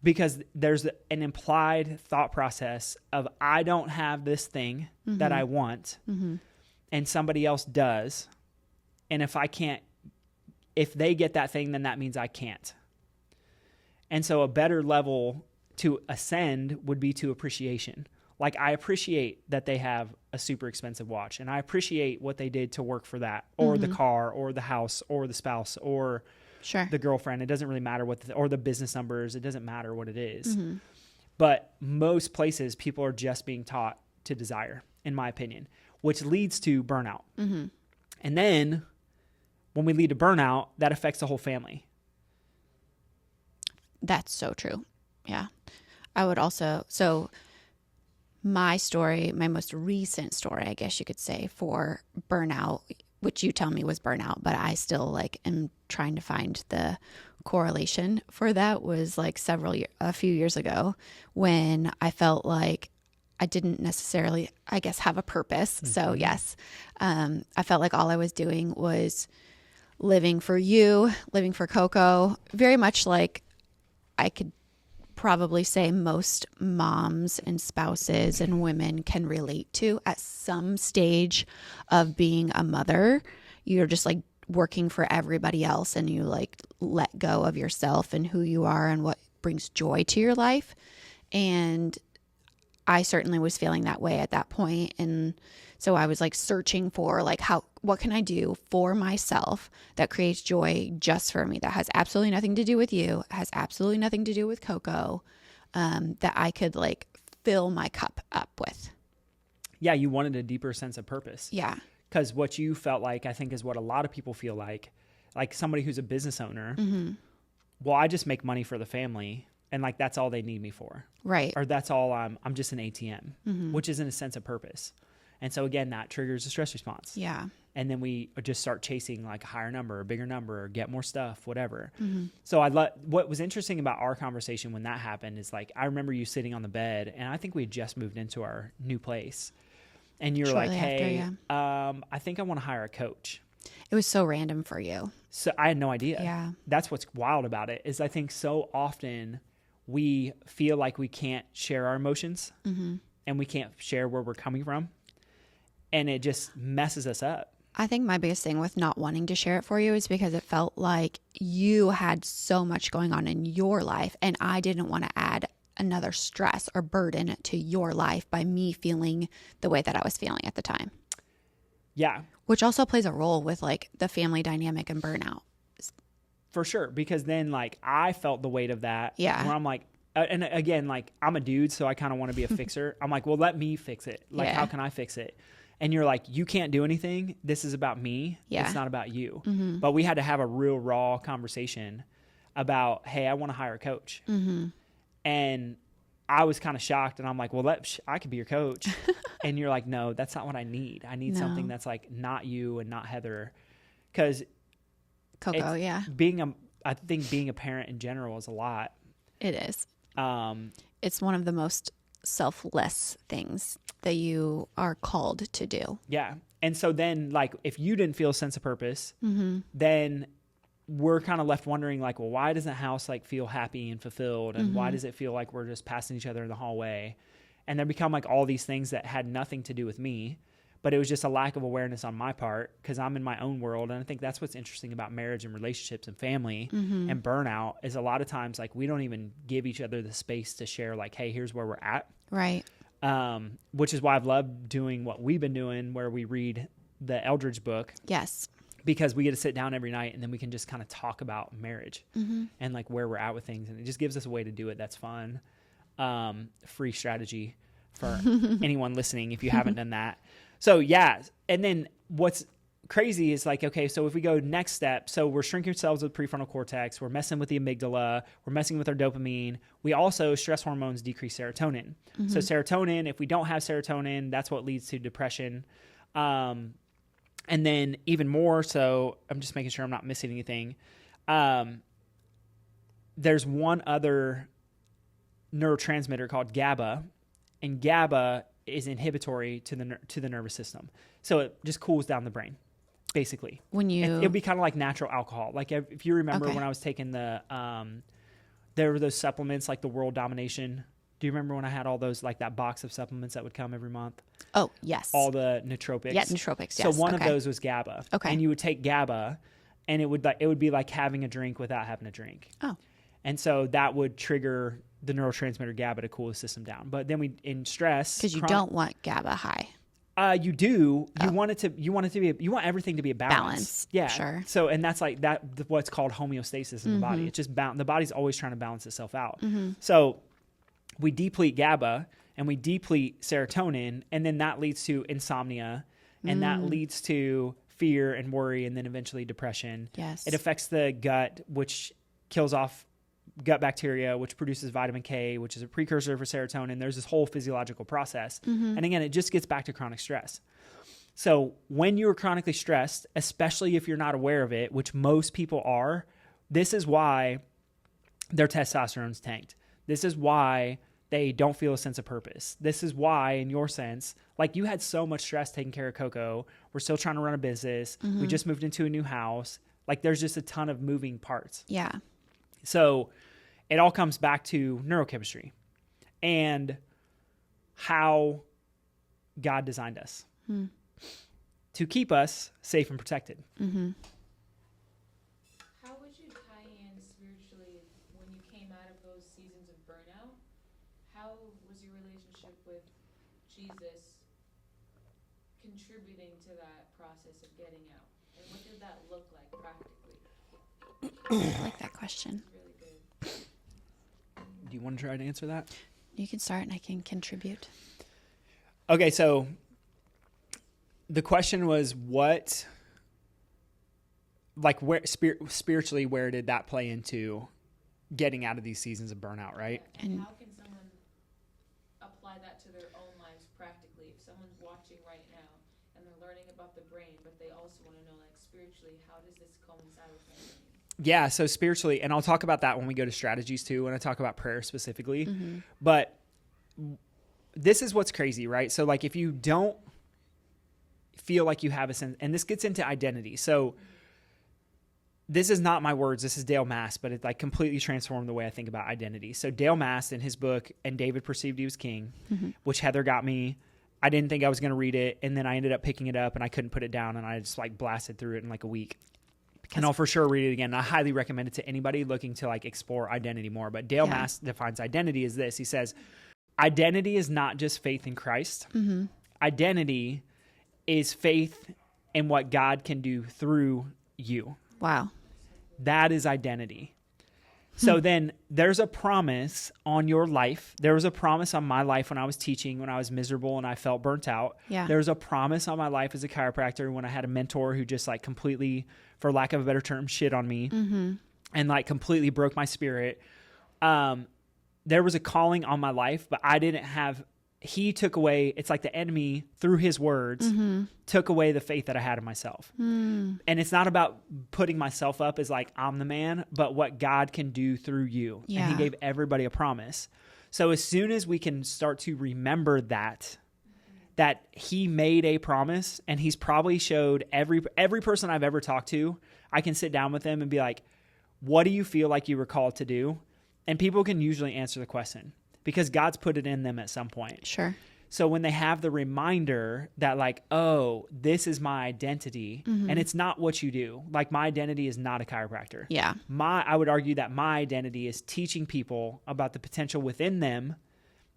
S1: because there's an implied thought process of I don't have this thing that I want and somebody else does. And if they get that thing, then that means I can't. And so a better level to ascend would be to appreciation. Like I appreciate that they have a super expensive watch and I appreciate what they did to work for that or the car or the house or the spouse or the girlfriend. It doesn't really matter or the business numbers. It doesn't matter what it is. Mm-hmm. But most places people are just being taught to desire, in my opinion, which leads to burnout. Mm-hmm. And then when we lead to burnout, that affects the whole family.
S2: That's so true. Yeah. I would also, my story, my most recent story, I guess you could say, for burnout, which you tell me was burnout, but I still am trying to find the correlation for that, was a few years ago when I felt like I didn't necessarily, I guess, have a purpose. Mm-hmm. So yes, I felt like all I was doing was living for you, living for Coco, very much like I could probably say most moms and spouses and women can relate to at some stage of being a mother. You're just working for everybody else and you let go of yourself and who you are and what brings joy to your life. And I certainly was feeling that way at that point. And so I was searching for what can I do for myself that creates joy just for me, that has absolutely nothing to do with you, has absolutely nothing to do with Coco, that I could fill my cup up with.
S1: Yeah. You wanted a deeper sense of purpose.
S2: Yeah.
S1: Because what you felt like, I think, is what a lot of people feel like somebody who's a business owner. Mm-hmm. Well, I just make money for the family. And that's all they need me for. Right. Or that's all I'm just an ATM, which isn't a sense of purpose. And so again, that triggers a stress response.
S2: Yeah.
S1: And then we just start chasing a higher number, a bigger number, or get more stuff, whatever. Mm-hmm. So what was interesting about our conversation when that happened is I remember you sitting on the bed and I think we had just moved into our new place and you're
S2: Shortly
S1: hey,
S2: after, yeah.
S1: I think I want to hire a coach.
S2: It was so random for you.
S1: So I had no idea.
S2: Yeah.
S1: That's what's wild about it is I think so often we feel like we can't share our emotions and we can't share where we're coming from. And it just messes us up.
S2: I think my biggest thing with not wanting to share it for you is because it felt like you had so much going on in your life and I didn't want to add another stress or burden to your life by me feeling the way that I was feeling at the time.
S1: Yeah.
S2: Which also plays a role with like the family dynamic and burnout.
S1: For sure. Because then like I felt the weight of that.
S2: Yeah.
S1: Where I'm like, and again, like I'm a dude, so I kind of want to be a fixer. I'm like, well, let me fix it. Like, how can I fix it? And you're like, you can't do anything. This is about me.
S2: Yeah.
S1: It's not about you. But we had to have a real raw conversation about, hey, I want to hire a coach. And I was kind of shocked, and I'm like, well, I could be your coach. And you're like, no, that's not what I need. I need something that's like not you and not Heather. Because
S2: Coco,
S1: I think being a parent in general is a lot.
S2: It is. It's one of the most selfless things that you are called to do.
S1: Yeah. And so then like, if you didn't feel a sense of purpose, then we're kind of left wondering like, well, why doesn't house like feel happy and fulfilled? And why does it feel like we're just passing each other in the hallway? And there become like all these things that had nothing to do with me, but it was just a lack of awareness on my part because I'm in my own world. And I think that's what's interesting about marriage and relationships and family and burnout is a lot of times like we don't even give each other the space to share like, hey, here's where we're at.
S2: Right.
S1: Which is why I've loved doing what we've been doing where we read the Eldridge book.
S2: Yes.
S1: Because we get to sit down every night and then we can just kind of talk about marriage and like where we're at with things. And it just gives us a way to do it. That's fun. Free strategy for anyone listening if you haven't done that. So yeah. And then what's crazy is like, okay, so if we go next step, so we're shrinking ourselves with prefrontal cortex, we're messing with the amygdala, we're messing with our dopamine. We also, stress hormones decrease serotonin. So serotonin, if we don't have serotonin, that's what leads to depression. And then even more so, I'm just making sure I'm not missing anything. There's one other neurotransmitter called GABA, and GABA is inhibitory to the nervous system. So it just cools down the brain, basically.
S2: When
S1: it'd be kind of like natural alcohol. Like if you remember when I was taking there were those supplements like the World Domination. Do you remember when I had all those, like that box of supplements that would come every month?
S2: Oh, yes.
S1: All the nootropics.
S2: Yeah, nootropics,
S1: So
S2: yes.
S1: one of those was GABA.
S2: Okay.
S1: And you would take GABA, and it would be like having a drink without having a drink.
S2: Oh.
S1: And so that would trigger the neurotransmitter GABA to cool the system down. But then in stress,
S2: because you don't want GABA high.
S1: You do. You want everything to be a balance. Yeah.
S2: Sure.
S1: So, and that's like that, what's called homeostasis in the body. It's just the body's always trying to balance itself out. So we deplete GABA and we deplete serotonin, and then that leads to insomnia, and that leads to fear and worry, and then eventually depression.
S2: Yes.
S1: It affects the gut, which kills off gut bacteria, which produces vitamin K, which is a precursor for serotonin. There's this whole physiological process. And again, it just gets back to chronic stress. So when you're chronically stressed, especially if you're not aware of it, which most people are, this is why their testosterone's tanked. This is why they don't feel a sense of purpose. This is why, in your sense, like you had so much stress taking care of Coco. We're still trying to run a business. We just moved into a new house. Like there's just a ton of moving parts.
S2: Yeah.
S1: So it all comes back to neurochemistry and how God designed us to keep us safe and protected.
S4: How would you tie in spiritually when you came out of those seasons of burnout? How was your relationship with Jesus contributing to that process of getting out? And what did that look like practically?
S2: I like that question.
S4: Really good.
S1: Do you want to try to answer that?
S2: You can start and I can contribute.
S1: Okay, so the question was where spiritually, where did that play into getting out of these seasons of burnout, right?
S4: And how can someone apply that to their own lives practically? If someone's watching right now and they're learning about the brain, but they also want to know, like, spiritually, how does this coincide with my brain?
S1: Yeah, so spiritually, and I'll talk about that when we go to strategies too, when I talk about prayer specifically. But this is what's crazy, right? So like if you don't feel like you have a sense, and this gets into identity. So this is not my words, this is Dale Mast, but it like completely transformed the way I think about identity. So Dale Mast in his book, And David Perceived He Was King, which Heather got me. I didn't think I was going to read it, and then I ended up picking it up and I couldn't put it down, and I just like blasted through it in like a week. And I'll for sure read it again. I highly recommend it to anybody looking to like explore identity more. But Dale Mass defines identity as this. He says, identity is not just faith in Christ.
S2: Mm-hmm.
S1: Identity is faith in what God can do through you.
S2: Wow.
S1: That is identity. So then there's a promise on your life. There was a promise on my life when I was teaching, when I was miserable and I felt burnt out.
S2: Yeah.
S1: There was a promise on my life as a chiropractor when I had a mentor who just like completely, for lack of a better term, shit on me and like completely broke my spirit. There was a calling on my life, but I didn't have, he took away, it's like the enemy through his words took away the faith that I had in myself. And it's not about putting myself up as like, I'm the man, but what God can do through you.
S2: Yeah.
S1: And he gave everybody a promise. So as soon as we can start to remember that he made a promise, and he's probably showed every person I've ever talked to, I can sit down with them and be like, what do you feel like you were called to do? And people can usually answer the question because God's put it in them at some point.
S2: Sure.
S1: So when they have the reminder that like, oh, this is my identity, and it's not what you do. Like my identity is not a chiropractor.
S2: Yeah.
S1: I would argue that my identity is teaching people about the potential within them.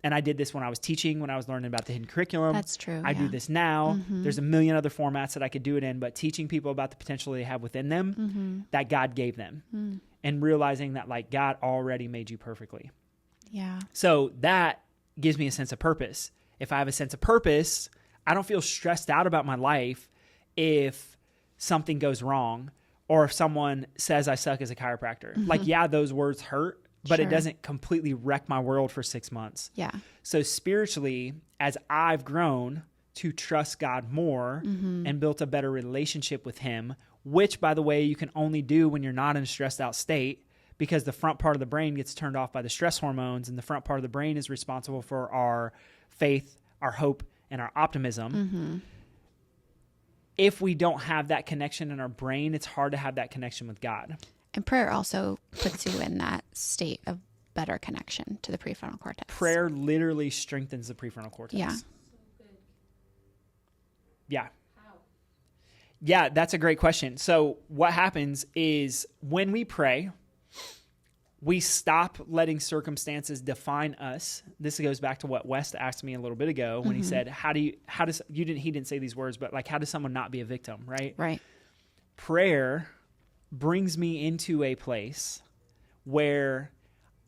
S1: And I did this when I was teaching, when I was learning about the hidden curriculum.
S2: That's true.
S1: I do this now. There's a million other formats that I could do it in, but teaching people about the potential they have within them that God gave them and realizing that like God already made you perfectly.
S2: Yeah.
S1: So that gives me a sense of purpose. If I have a sense of purpose, I don't feel stressed out about my life if something goes wrong or if someone says I suck as a chiropractor. Like, yeah, those words hurt, but it doesn't completely wreck my world for 6 months.
S2: Yeah.
S1: So spiritually, as I've grown to trust God more and built a better relationship with him, which, by the way, you can only do when you're not in a stressed out state, because the front part of the brain gets turned off by the stress hormones, and the front part of the brain is responsible for our faith, our hope, and our optimism. If we don't have that connection in our brain, it's hard to have that connection with God.
S2: And prayer also puts you in that state of better connection to the prefrontal cortex.
S1: Prayer literally strengthens the prefrontal cortex.
S2: Yeah.
S4: So good.
S1: Yeah.
S4: How?
S1: Yeah, that's a great question. So what happens is when we pray, we stop letting circumstances define us. This goes back to what West asked me a little bit ago when he said, he didn't say these words, but like, how does someone not be a victim? Right.
S2: Right.
S1: Prayer brings me into a place where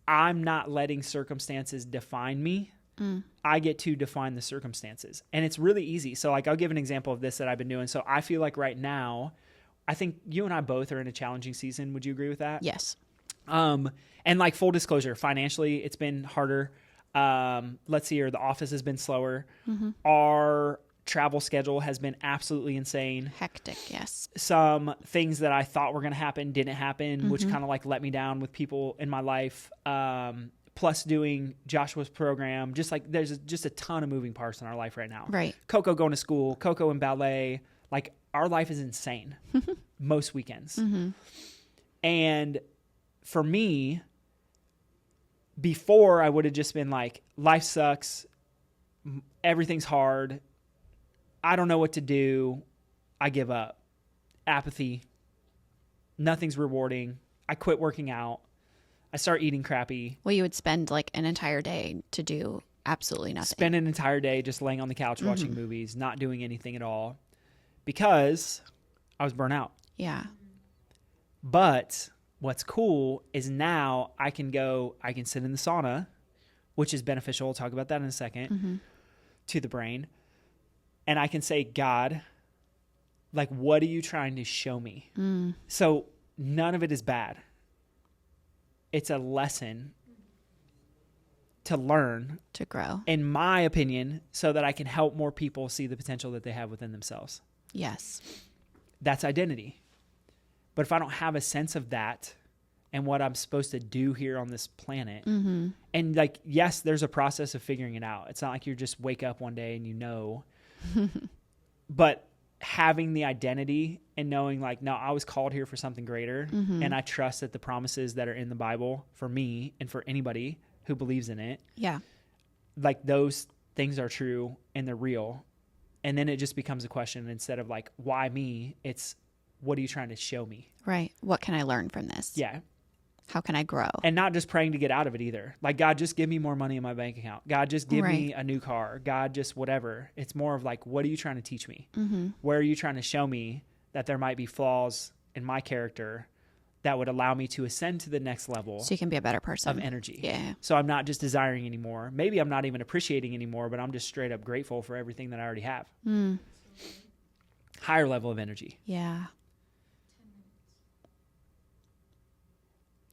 S1: I'm not letting circumstances define me. I get to define the circumstances. And it's really easy. So like, I'll give an example of this that I've been doing. So I feel like right now, I think you and I both are in a challenging season. Would you agree with that?
S2: Yes.
S1: And like full disclosure, financially, it's been harder. Let's see here. The office has been slower. Our travel schedule has been absolutely insane.
S2: Hectic. Yes.
S1: Some things that I thought were going to happen didn't happen, which kind of like let me down with people in my life. Plus doing Joshua's program, just like there's just a ton of moving parts in our life right now.
S2: Right.
S1: Coco going to school, Coco in ballet. Like our life is insane most weekends. And for me, before I would have just been like, life sucks. Everything's hard. I don't know what to do. I give up. Apathy. Nothing's rewarding. I quit working out. I start eating crappy.
S2: Well, you would spend like an entire day to do absolutely nothing.
S1: Spend an entire day just laying on the couch watching movies, not doing anything at all because I was burnt out.
S2: Yeah.
S1: But what's cool is now I can sit in the sauna, which is beneficial. We'll talk about that in a second, to the brain. And I can say, God, like, what are you trying to show me? So none of it is bad. It's a lesson to learn,
S2: To grow.
S1: in my opinion, so that I can help more people see the potential that they have within themselves.
S2: Yes.
S1: That's identity. But if I don't have a sense of that and what I'm supposed to do here on this planet, and like, yes, there's a process of figuring it out. It's not like you just wake up one day and you know, but having the identity and knowing like, no, I was called here for something greater. And I trust that the promises that are in the Bible for me and for anybody who believes in it,
S2: Yeah.
S1: like those things are true and they're real. And then it just becomes a question instead of like, why me? It's what are you trying to show me?
S2: Right. What can I learn from this?
S1: Yeah.
S2: How can I grow?
S1: And not just praying to get out of it either. Like, God, just give me more money in my bank account. God, just give me a new car. God, just whatever. It's more of like, what are you trying to teach me? Where are you trying to show me that there might be flaws in my character that would allow me to ascend to the next level
S2: So you can be a better person.
S1: of energy?
S2: Yeah.
S1: So I'm not just desiring anymore. Maybe I'm not even appreciating anymore, but I'm just straight up grateful for everything that I already have. Higher level of energy.
S2: Yeah.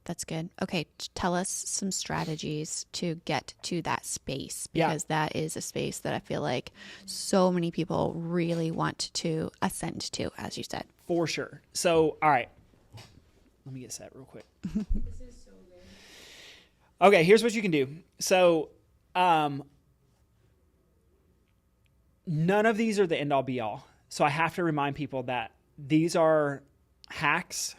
S2: That's good. Okay. Tell us some strategies to get to that space, because that is a space that I feel like so many people really want to ascend to, as you said.
S1: For sure. So, all right. Let me get set real quick.
S4: This is so good.
S1: Okay, here's what you can do. So, none of these are the end all be all. So I have to remind people that these are hacks.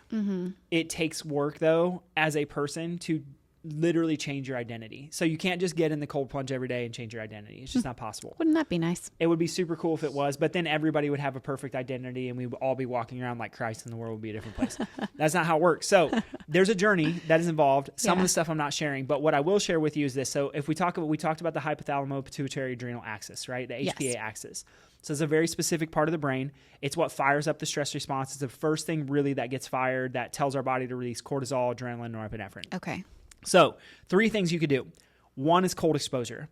S1: It takes work, though, as a person to literally change your identity. So you can't just get in the cold plunge every day and change your identity. It's just not possible.
S2: Wouldn't that be nice?
S1: It would be super cool if it was, but then everybody would have a perfect identity and we would all be walking around like Christ and the world would be a different place. That's not how it works. So there's a journey that is involved. Some of the stuff I'm not sharing, but what I will share with you is this. So if we talked about the hypothalamo pituitary adrenal axis, right? The HPA axis. So it's a very specific part of the brain. It's what fires up the stress response. It's the first thing really that gets fired that tells our body to release cortisol, adrenaline, norepinephrine.
S2: Okay.
S1: So 3 things you could do. One is cold exposure.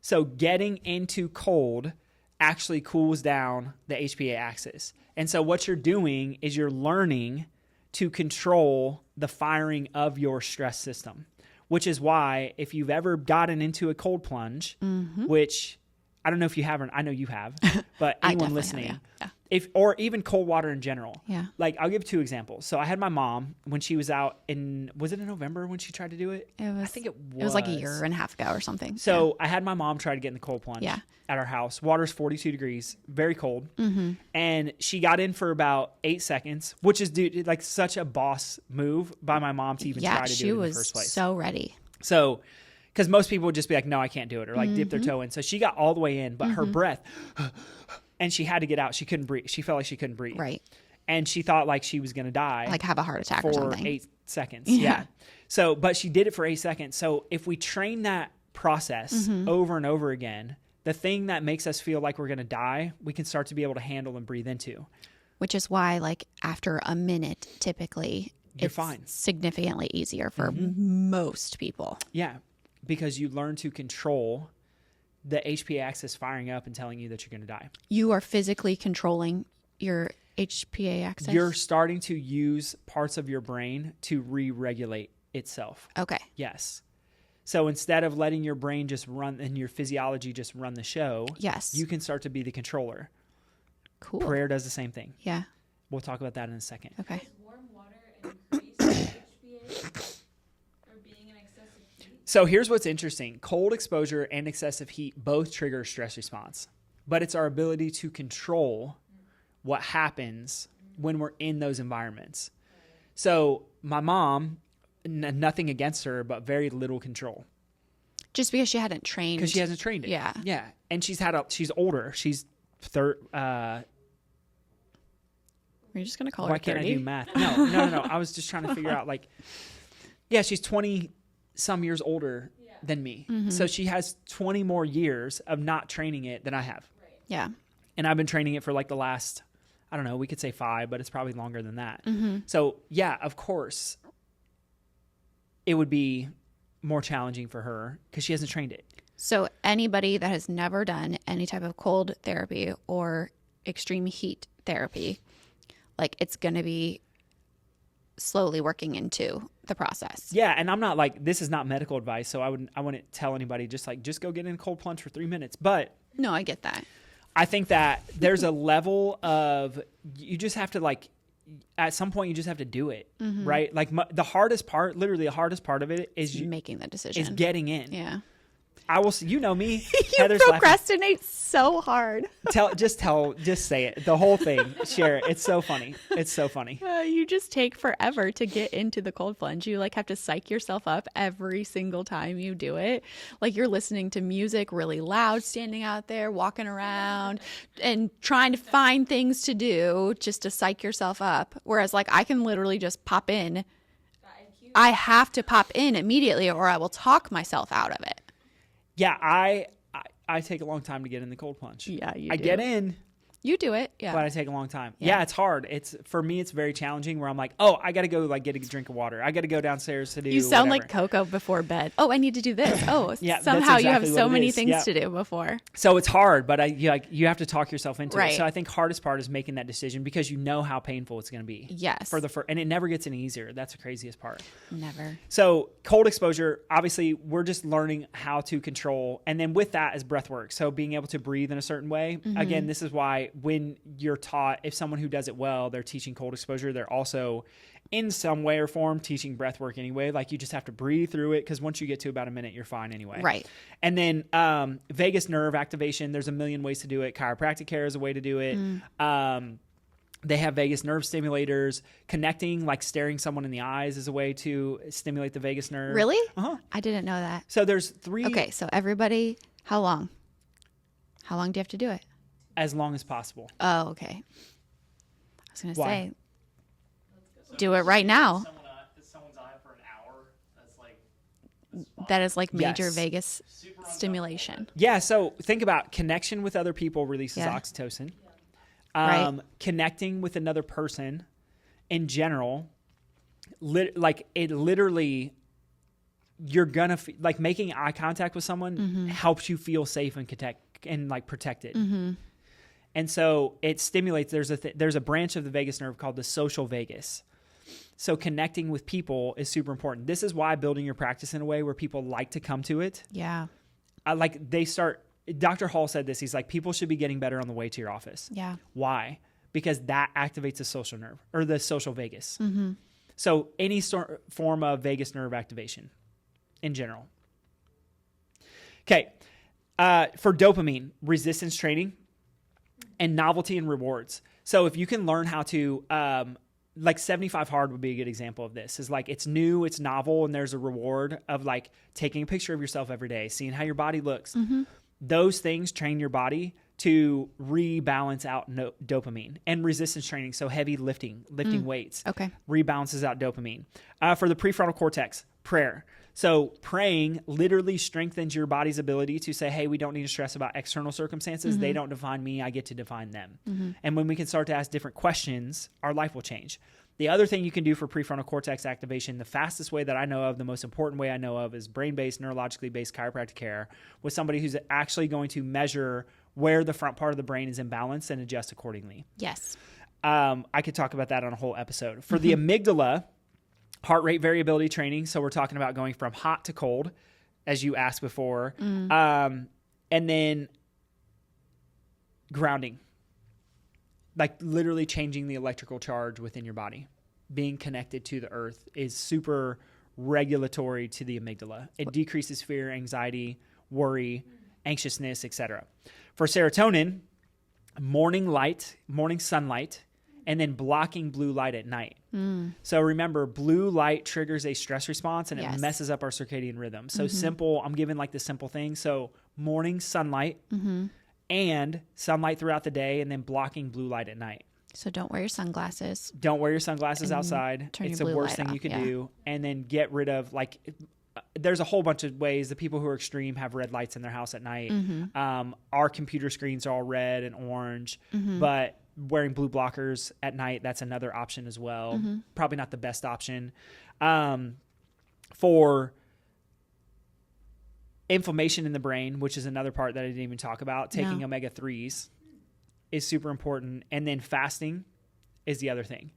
S1: So getting into cold actually cools down the HPA axis. And so what you're doing is you're learning to control the firing of your stress system, which is why if you've ever gotten into a cold plunge, which I don't know if you haven't, I know you have, but anyone listening, or even cold water in general.
S2: Yeah.
S1: Like I'll give 2 examples. So I had my mom when she was out was it in November when she tried to do it?
S2: I
S1: think it
S2: was like a year and a half ago or something.
S1: So I had my mom try to get in the cold plunge at our house. Water's 42 degrees, very cold. And she got in for about 8 seconds, which is like such a boss move by my mom to even try to do it in the first place.
S2: She was so ready.
S1: So, because most people would just be like, no, I can't do it, or like dip their toe in. So she got all the way in, but her breath, and she had to get out. She couldn't breathe. She felt like she couldn't breathe.
S2: Right.
S1: And she thought like she was going to die.
S2: Like have a heart attack
S1: for
S2: or something.
S1: 8 seconds. Yeah. So, but she did it for 8 seconds. So if we train that process over and over again, the thing that makes us feel like we're going to die, we can start to be able to handle and breathe into.
S2: Which is why, like, after a minute, typically,
S1: You're
S2: it's
S1: fine.
S2: significantly easier for most people.
S1: Yeah. Because you learn to control the HPA axis firing up and telling you that you're going to die.
S2: You are physically controlling your HPA axis?
S1: You're starting to use parts of your brain to re-regulate itself.
S2: Okay.
S1: Yes. So instead of letting your brain just run and your physiology just run the show,
S2: Yes.
S1: you can start to be the controller.
S2: Cool.
S1: Prayer does the same thing.
S2: Yeah.
S1: We'll talk about that in a second.
S2: Okay.
S4: Does warm water increase HPA or being in excessive heat?
S1: So here's what's interesting. Cold exposure and excessive heat both trigger stress response, but it's our ability to control what happens when we're in those environments. So my mom, nothing against her, but very little control.
S2: Just because she hadn't trained.
S1: Because she hasn't trained it.
S2: Yeah.
S1: Yeah. And she's older. She's
S2: We're just going to call her
S1: why can't
S2: 30?
S1: I do math? No. I was just trying to figure out she's 20 some years older than me. So she has 20 more years of not training it than I have.
S2: Yeah.
S1: And I've been training it for like the last, I don't know, we could say 5, but it's probably longer than that. So yeah, of course, it would be more challenging for her because she hasn't trained it.
S2: So anybody that has never done any type of cold therapy or extreme heat therapy, like it's going to be slowly working into the process.
S1: Yeah, and I'm not like, this is not medical advice, so I wouldn't tell anybody just go get in a cold plunge for 3 minutes. But
S2: No, I get that.
S1: I think that there's a level of, you just have to at some point you just have to do it, right? Like the hardest part, literally the hardest part of it is
S2: Making the decision.
S1: is getting in.
S2: Yeah.
S1: I will. You know me.
S2: You
S1: Heather's laughing.
S2: procrastinate so hard.
S1: Just say it. The whole thing. Share it. It's so funny. It's so funny.
S2: You just take forever to get into the cold plunge. You like have to psych yourself up every single time you do it. Like you're listening to music really loud, standing out there, walking around and trying to find things to do just to psych yourself up. Whereas like I can literally just pop in. I have to pop in immediately or I will talk myself out of it.
S1: Yeah, I take a long time to get in the cold plunge.
S2: Yeah, you
S1: I
S2: do.
S1: get in,
S2: You do it. Yeah.
S1: but I take a long time.
S2: Yeah.
S1: Yeah, it's hard. For me, it's very challenging where I'm like, oh, I got to go like get a drink of water. I got to go downstairs to do
S2: You sound
S1: whatever.
S2: like Coco before bed. Oh, I need to do this. Oh,
S1: Yeah,
S2: somehow
S1: that's
S2: you have
S1: exactly
S2: so
S1: what it
S2: many
S1: is.
S2: things
S1: Yeah.
S2: to do before.
S1: So it's hard, but you have to talk yourself into
S2: Right.
S1: it. So I think hardest part is making that decision because you know how painful it's going to be.
S2: Yes.
S1: And it never gets any easier. That's the craziest part.
S2: Never.
S1: So cold exposure, obviously we're just learning how to control. And then with that is breath work. So being able to breathe in a certain way.
S2: Mm-hmm.
S1: Again, this is why when you're taught, if someone who does it well, they're teaching cold exposure, they're also in some way or form teaching breath work anyway. Like you just have to breathe through it because once you get to about a minute, you're fine anyway.
S2: Right.
S1: And then vagus nerve activation, there's a million ways to do it. Chiropractic care is a way to do it. They have vagus nerve stimulators. Connecting, like staring someone in the eyes is a way to stimulate the vagus nerve.
S2: Really?
S1: Uh-huh.
S2: I didn't know that.
S1: So there's 3
S2: Okay, so everybody, how long? How long do you have to do it?
S1: as long as possible.
S2: Oh, okay. I was going to
S1: Why?
S2: say, do it right now.
S3: Someone's eye for an hour. That's like
S2: That is like major
S1: Yes.
S2: vagus
S3: super uncomfortable.
S2: stimulation.
S1: Yeah, so think about connection with other people releases
S2: Yeah.
S1: oxytocin.
S2: Right.
S1: Connecting with another person in general, like it literally, you're gonna like making eye contact with someone helps you feel safe and protected. And so it stimulates. There's a branch of the vagus nerve called the social vagus. So connecting with people is super important. This is why building your practice in a way where people like to come to it.
S2: Yeah.
S1: Dr. Hall said this. He's like, people should be getting better on the way to your office.
S2: Yeah.
S1: Why? Because that activates the social nerve or the social vagus.
S2: Mm-hmm.
S1: So any form of vagus nerve activation in general. Okay. For dopamine, resistance training and novelty and rewards. So if you can learn how to, like 75 hard would be a good example of this, is like, it's new, it's novel, and there's a reward of like taking a picture of yourself every day, seeing how your body looks.
S2: Mm-hmm.
S1: Those things train your body to rebalance out dopamine. And resistance training, so heavy lifting weights,
S2: Okay.
S1: rebalances out dopamine. For the prefrontal cortex, prayer. So praying literally strengthens your body's ability to say, hey, we don't need to stress about external circumstances. They don't define me. I get to define them. And when we can start to ask different questions, our life will change. The other thing you can do for prefrontal cortex activation, the fastest way that I know of, the most important way I know of, is brain-based, neurologically based chiropractic care with somebody who's actually going to measure where the front part of the brain is imbalanced and adjust accordingly.
S2: Yes.
S1: I could talk about that on a whole episode. For the amygdala, heart rate variability training. So we're talking about going from hot to cold, as you asked before. And then grounding, like literally changing the electrical charge within your body. Being connected to the earth is super regulatory to the amygdala. It decreases fear, anxiety, worry, anxiousness, etc. For serotonin, morning sunlight, and then blocking blue light at night. So remember, blue light triggers a stress response and it
S2: Yes.
S1: messes up our circadian rhythm. So simple, I'm giving like the simple thing. So morning sunlight and sunlight throughout the day, and then blocking blue light at night.
S2: So don't wear your sunglasses.
S1: Don't wear your sunglasses
S2: And
S1: outside.
S2: turn
S1: It's
S2: your
S1: the
S2: blue
S1: worst
S2: light
S1: thing you
S2: off,
S1: can
S2: yeah.
S1: do. And then get rid of there's a whole bunch of ways. The people who are extreme have red lights in their house at night. Our computer screens are all red and orange, but wearing blue blockers at night, that's another option as well. Probably not the best option. For inflammation in the brain, which is another part that I didn't even talk about, taking omega-3s is super important. And then fasting is the other thing.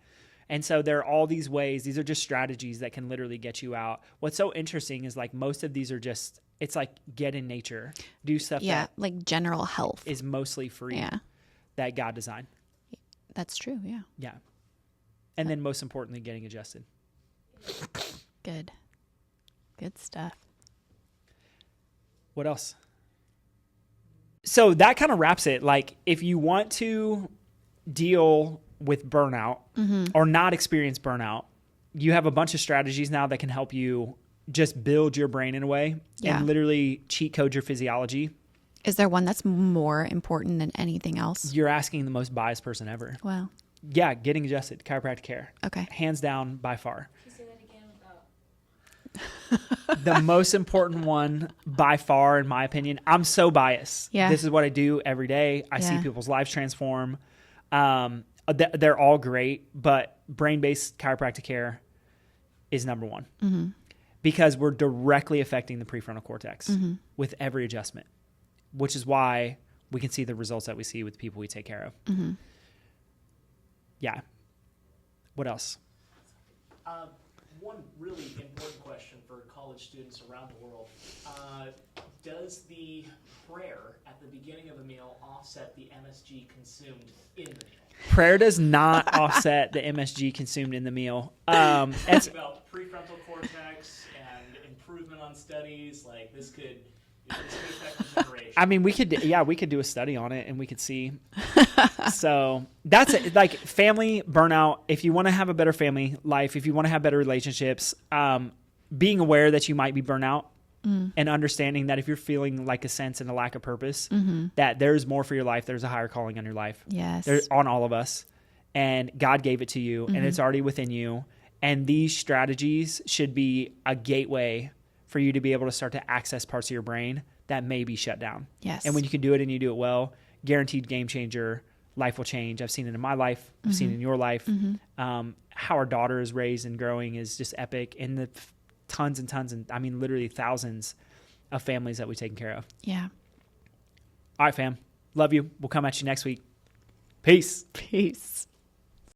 S1: And so there are all these ways. These are just strategies that can literally get you out. What's so interesting is like most of these are just, it's like get in nature, do stuff
S2: Yeah.
S1: that
S2: Like general health.
S1: is mostly free
S2: Yeah.
S1: that God designed.
S2: That's true. Yeah.
S1: Yeah. And then most importantly, getting adjusted.
S2: Good. Good stuff.
S1: What else? So that kind of wraps it. Like, if you want to deal with burnout or not experience burnout, you have a bunch of strategies now that can help you just build your brain in a way and literally cheat code your physiology.
S2: Is there one that's more important than anything else?
S1: You're asking the most biased person ever.
S2: Wow.
S1: Yeah, getting adjusted, chiropractic care.
S2: Okay.
S1: Hands down, by far.
S4: Can you say that again without?
S1: The most important one by far, in my opinion. I'm so biased.
S2: Yeah.
S1: This is what I do every day. I see people's lives transform. They're all great, but brain-based chiropractic care is number one because we're directly affecting the prefrontal cortex with every adjustment, which is why we can see the results that we see with the people we take care of. Yeah. What else?
S3: One really important question for college students around the world. Does the prayer at the beginning of a meal offset the MSG consumed in the meal?
S1: Prayer does not offset the MSG consumed in the meal.
S3: It's about prefrontal cortex and improvement on studies. Like, this could affect generation.
S1: I mean, we could do a study on it and we could see. So that's it. Like, family burnout. If you want to have a better family life, if you want to have better relationships, being aware that you might be burnout and understanding that if you're feeling like a sense and a lack of purpose, that there's more for your life. There's a higher calling on your life.
S2: Yes.
S1: There's on all of us, and God gave it to you and it's already within you. And these strategies should be a gateway for you to be able to start to access parts of your brain that may be shut down.
S2: Yes.
S1: And when you can do it and you do it well, guaranteed game changer, life will change. I've seen it in my life. I've seen it in your life. How our daughter is raised and growing is just epic. And the tons and tons, and I mean, literally thousands of families that we've taken care of.
S2: Yeah.
S1: All right, fam. Love you. We'll come at you next week. Peace.
S2: Peace.